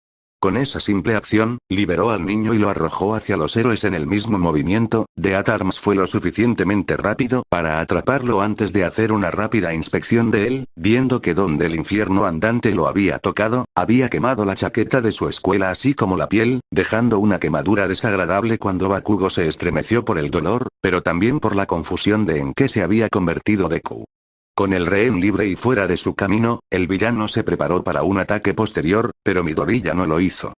Con esa simple acción, liberó al niño y lo arrojó hacia los héroes en el mismo movimiento. Death Arms fue lo suficientemente rápido para atraparlo antes de hacer una rápida inspección de él, viendo que donde el infierno andante lo había tocado, había quemado la chaqueta de su escuela así como la piel, dejando una quemadura desagradable cuando Bakugo se estremeció por el dolor, pero también por la confusión de en qué se había convertido Deku. Con el rehén libre y fuera de su camino, el villano se preparó para un ataque posterior, pero Midoriya no lo hizo.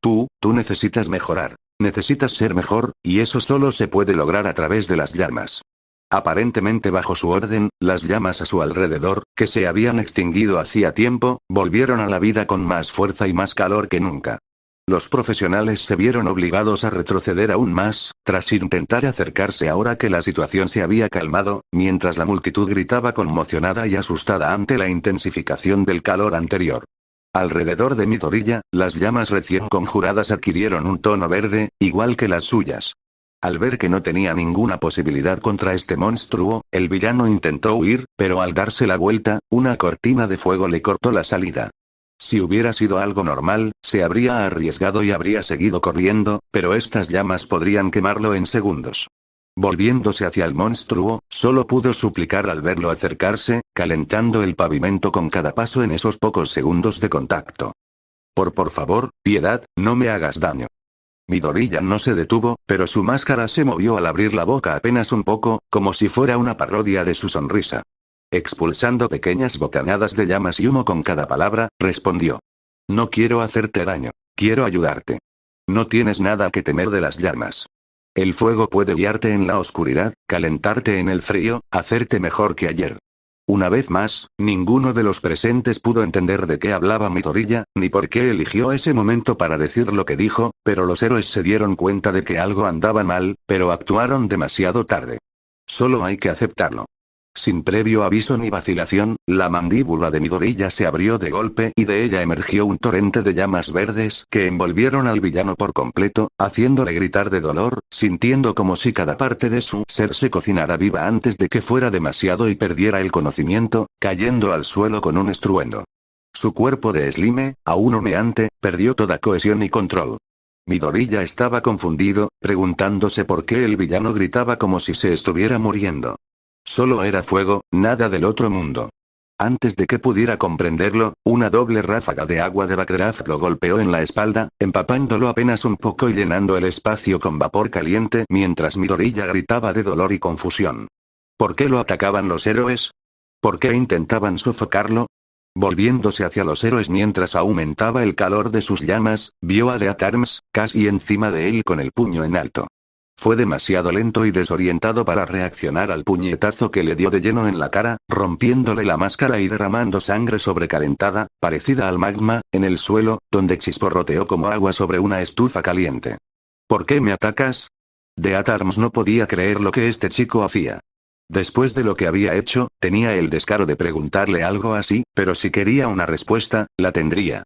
Tú necesitas mejorar. Necesitas ser mejor, y eso solo se puede lograr a través de las llamas. Aparentemente bajo su orden, las llamas a su alrededor, que se habían extinguido hacía tiempo, volvieron a la vida con más fuerza y más calor que nunca. Los profesionales se vieron obligados a retroceder aún más, tras intentar acercarse ahora que la situación se había calmado, mientras la multitud gritaba conmocionada y asustada ante la intensificación del calor anterior. Alrededor de Midoriya, las llamas recién conjuradas adquirieron un tono verde, igual que las suyas. Al ver que no tenía ninguna posibilidad contra este monstruo, el villano intentó huir, pero al darse la vuelta, una cortina de fuego le cortó la salida. Si hubiera sido algo normal, se habría arriesgado y habría seguido corriendo, pero estas llamas podrían quemarlo en segundos. Volviéndose hacia el monstruo, solo pudo suplicar al verlo acercarse, calentando el pavimento con cada paso en esos pocos segundos de contacto. Por favor, piedad, no me hagas daño. Midoriya no se detuvo, pero su máscara se movió al abrir la boca apenas un poco, como si fuera una parodia de su sonrisa. Expulsando pequeñas bocanadas de llamas y humo con cada palabra, respondió. No quiero hacerte daño. Quiero ayudarte. No tienes nada que temer de las llamas. El fuego puede guiarte en la oscuridad, calentarte en el frío, hacerte mejor que ayer. Una vez más, ninguno de los presentes pudo entender de qué hablaba Midoriya, ni por qué eligió ese momento para decir lo que dijo, pero los héroes se dieron cuenta de que algo andaba mal, pero actuaron demasiado tarde. Solo hay que aceptarlo. Sin previo aviso ni vacilación, la mandíbula de Midoriya se abrió de golpe y de ella emergió un torrente de llamas verdes que envolvieron al villano por completo, haciéndole gritar de dolor, sintiendo como si cada parte de su ser se cocinara viva antes de que fuera demasiado y perdiera el conocimiento, cayendo al suelo con un estruendo. Su cuerpo de slime, aún humeante, perdió toda cohesión y control. Midoriya estaba confundido, preguntándose por qué el villano gritaba como si se estuviera muriendo. Solo era fuego, nada del otro mundo. Antes de que pudiera comprenderlo, una doble ráfaga de agua de Backdraft lo golpeó en la espalda, empapándolo apenas un poco y llenando el espacio con vapor caliente mientras Midoriya gritaba de dolor y confusión. ¿Por qué lo atacaban los héroes? ¿Por qué intentaban sofocarlo? Volviéndose hacia los héroes mientras aumentaba el calor de sus llamas, vio a Death Arms, casi encima de él con el puño en alto. Fue demasiado lento y desorientado para reaccionar al puñetazo que le dio de lleno en la cara, rompiéndole la máscara y derramando sangre sobrecalentada, parecida al magma, en el suelo, donde chisporroteó como agua sobre una estufa caliente. ¿Por qué me atacas? Death Arms no podía creer lo que este chico hacía. Después de lo que había hecho, tenía el descaro de preguntarle algo así, pero si quería una respuesta, la tendría.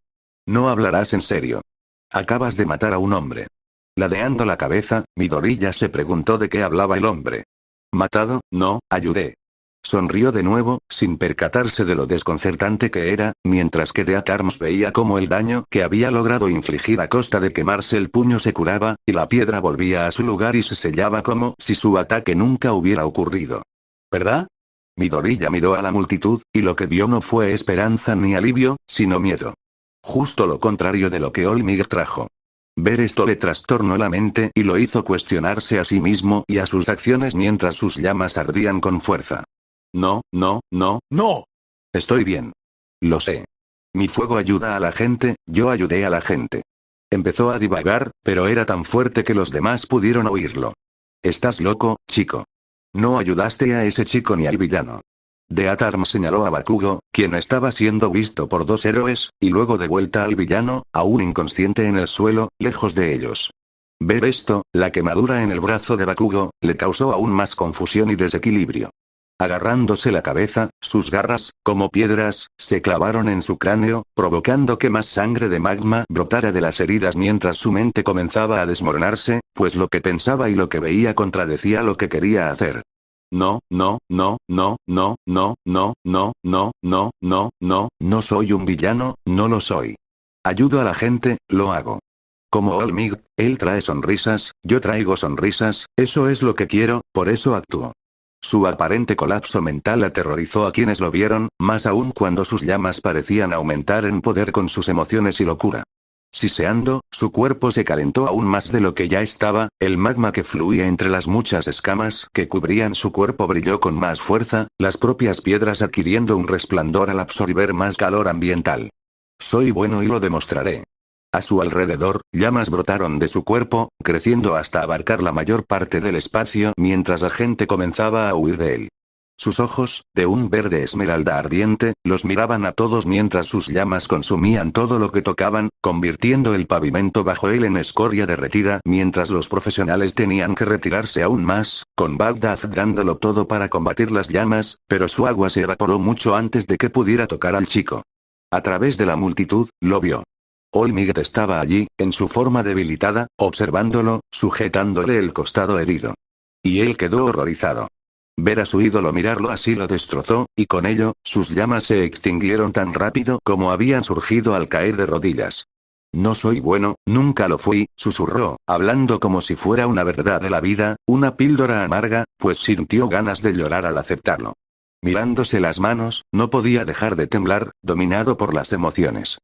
No hablarás en serio. Acabas de matar a un hombre. Ladeando la cabeza, Midoriya se preguntó de qué hablaba el hombre. Matado, no, ayudé. Sonrió de nuevo, sin percatarse de lo desconcertante que era, mientras que Death Arms veía cómo el daño que había logrado infligir a costa de quemarse el puño se curaba, y la piedra volvía a su lugar y se sellaba como si su ataque nunca hubiera ocurrido. ¿Verdad? Midoriya miró a la multitud, y lo que vio no fue esperanza ni alivio, sino miedo. Justo lo contrario de lo que All Might trajo. Ver esto le trastornó la mente y lo hizo cuestionarse a sí mismo y a sus acciones mientras sus llamas ardían con fuerza. No, no, no. ¡No! Estoy bien. Lo sé. Mi fuego ayuda a la gente, yo ayudé a la gente. Empezó a divagar, pero era tan fuerte que los demás pudieron oírlo. Estás loco, chico. No ayudaste a ese chico ni al villano. Death Arms señaló a Bakugo, quien estaba siendo visto por dos héroes, y luego de vuelta al villano, aún inconsciente en el suelo, lejos de ellos. Ver esto, la quemadura en el brazo de Bakugo, le causó aún más confusión y desequilibrio. Agarrándose la cabeza, sus garras, como piedras, se clavaron en su cráneo, provocando que más sangre de magma brotara de las heridas mientras su mente comenzaba a desmoronarse, pues lo que pensaba y lo que veía contradecía lo que quería hacer. No, no, no, no, no, no, no, no, no, no, no, no, no soy un villano, no lo soy. Ayudo a la gente, lo hago. Como All Might, él trae sonrisas, yo traigo sonrisas, eso es lo que quiero, por eso actúo. Su aparente colapso mental aterrorizó a quienes lo vieron, más aún cuando sus llamas parecían aumentar en poder con sus emociones y locura. Siseando, su cuerpo se calentó aún más de lo que ya estaba, el magma que fluía entre las muchas escamas que cubrían su cuerpo brilló con más fuerza, las propias piedras adquiriendo un resplandor al absorber más calor ambiental. Soy bueno y lo demostraré. A su alrededor, llamas brotaron de su cuerpo, creciendo hasta abarcar la mayor parte del espacio mientras la gente comenzaba a huir de él. Sus ojos, de un verde esmeralda ardiente, los miraban a todos mientras sus llamas consumían todo lo que tocaban, convirtiendo el pavimento bajo él en escoria derretida mientras los profesionales tenían que retirarse aún más, con Baghdad dándolo todo para combatir las llamas, pero su agua se evaporó mucho antes de que pudiera tocar al chico. A través de la multitud, lo vio. All Might estaba allí, en su forma debilitada, observándolo, sujetándole el costado herido. Y él quedó horrorizado. Ver a su ídolo mirarlo así lo destrozó, y con ello, sus llamas se extinguieron tan rápido como habían surgido al caer de rodillas. No soy bueno, nunca lo fui, susurró, hablando como si fuera una verdad de la vida, una píldora amarga, pues sintió ganas de llorar al aceptarlo. Mirándose las manos, no podía dejar de temblar, dominado por las emociones.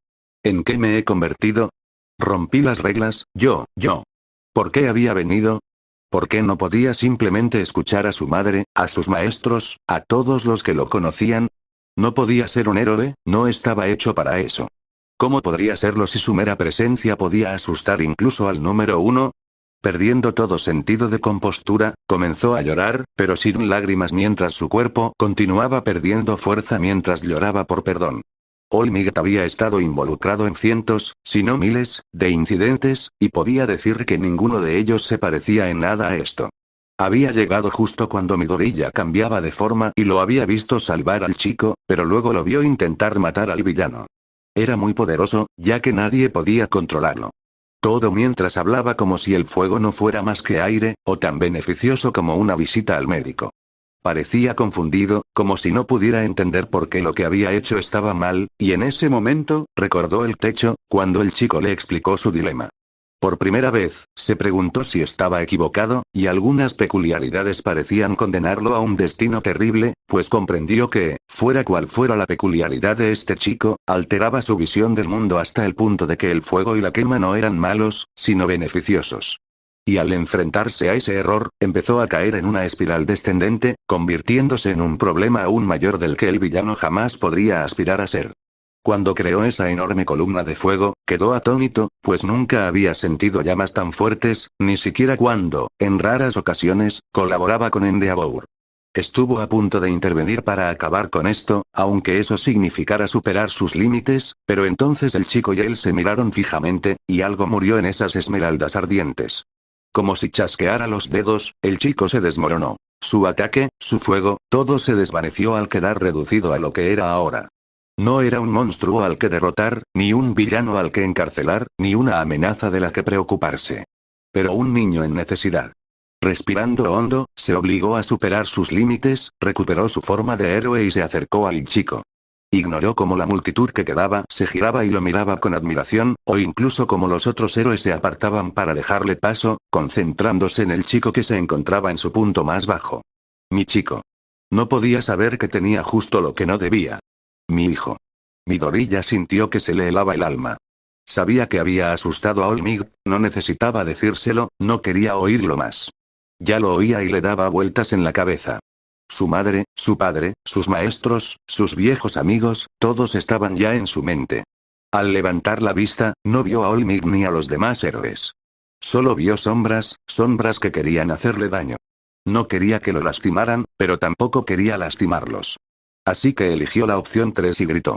¿En qué me he convertido? Rompí las reglas, yo. ¿Por qué había venido? ¿Por qué no podía simplemente escuchar a su madre, a sus maestros, a todos los que lo conocían? No podía ser un héroe, no estaba hecho para eso. ¿Cómo podría serlo si su mera presencia podía asustar incluso al número uno? Perdiendo todo sentido de compostura, comenzó a llorar, pero sin lágrimas mientras su cuerpo continuaba perdiendo fuerza mientras lloraba por perdón. All Might había estado involucrado en cientos, si no miles, de incidentes, y podía decir que ninguno de ellos se parecía en nada a esto. Había llegado justo cuando Midoriya cambiaba de forma y lo había visto salvar al chico, pero luego lo vio intentar matar al villano. Era muy poderoso, ya que nadie podía controlarlo. Todo mientras hablaba como si el fuego no fuera más que aire, o tan beneficioso como una visita al médico. Parecía confundido, como si no pudiera entender por qué lo que había hecho estaba mal, y en ese momento, recordó el techo, cuando el chico le explicó su dilema. Por primera vez, se preguntó si estaba equivocado, y algunas peculiaridades parecían condenarlo a un destino terrible, pues comprendió que, fuera cual fuera la peculiaridad de este chico, alteraba su visión del mundo hasta el punto de que el fuego y la quema no eran malos, sino beneficiosos. Y al enfrentarse a ese error, empezó a caer en una espiral descendente, convirtiéndose en un problema aún mayor del que el villano jamás podría aspirar a ser. Cuando creó esa enorme columna de fuego, quedó atónito, pues nunca había sentido llamas tan fuertes, ni siquiera cuando, en raras ocasiones, colaboraba con Endeavor. Estuvo a punto de intervenir para acabar con esto, aunque eso significara superar sus límites, pero entonces el chico y él se miraron fijamente, y algo murió en esas esmeraldas ardientes. Como si chasqueara los dedos, el chico se desmoronó. Su ataque, su fuego, todo se desvaneció al quedar reducido a lo que era ahora. No era un monstruo al que derrotar, ni un villano al que encarcelar, ni una amenaza de la que preocuparse. Pero un niño en necesidad. Respirando hondo, se obligó a superar sus límites, recuperó su forma de héroe y se acercó al chico. Ignoró cómo la multitud que quedaba se giraba y lo miraba con admiración, o incluso cómo los otros héroes se apartaban para dejarle paso, concentrándose en el chico que se encontraba en su punto más bajo. Mi chico. No podía saber que tenía justo lo que no debía. Mi hijo. Midoriya sintió que se le helaba el alma. Sabía que había asustado a All Might, no necesitaba decírselo, no quería oírlo más. Ya lo oía y le daba vueltas en la cabeza. Su madre, su padre, sus maestros, sus viejos amigos, todos estaban ya en su mente. Al levantar la vista, no vio a All Might ni a los demás héroes. Solo vio sombras que querían hacerle daño. No quería que lo lastimaran, pero tampoco quería lastimarlos. Así que eligió la opción 3 y gritó.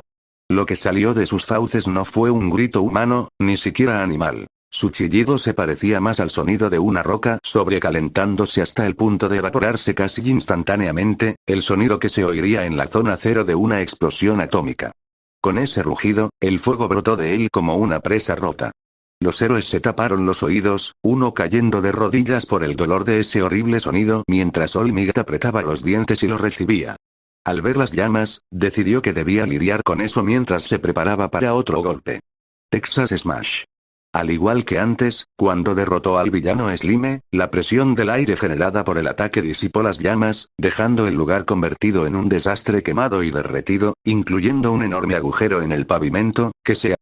Lo que salió de sus fauces no fue un grito humano, ni siquiera animal. Su chillido se parecía más al sonido de una roca sobrecalentándose hasta el punto de evaporarse casi instantáneamente, el sonido que se oiría en la zona cero de una explosión atómica. Con ese rugido, el fuego brotó de él como una presa rota. Los héroes se taparon los oídos, uno cayendo de rodillas por el dolor de ese horrible sonido mientras All Might apretaba los dientes y lo recibía. Al ver las llamas, decidió que debía lidiar con eso mientras se preparaba para otro golpe. Texas Smash. Al igual que antes, cuando derrotó al villano Slime, la presión del aire generada por el ataque disipó las llamas, dejando el lugar convertido en un desastre quemado y derretido, incluyendo un enorme agujero en el pavimento, que se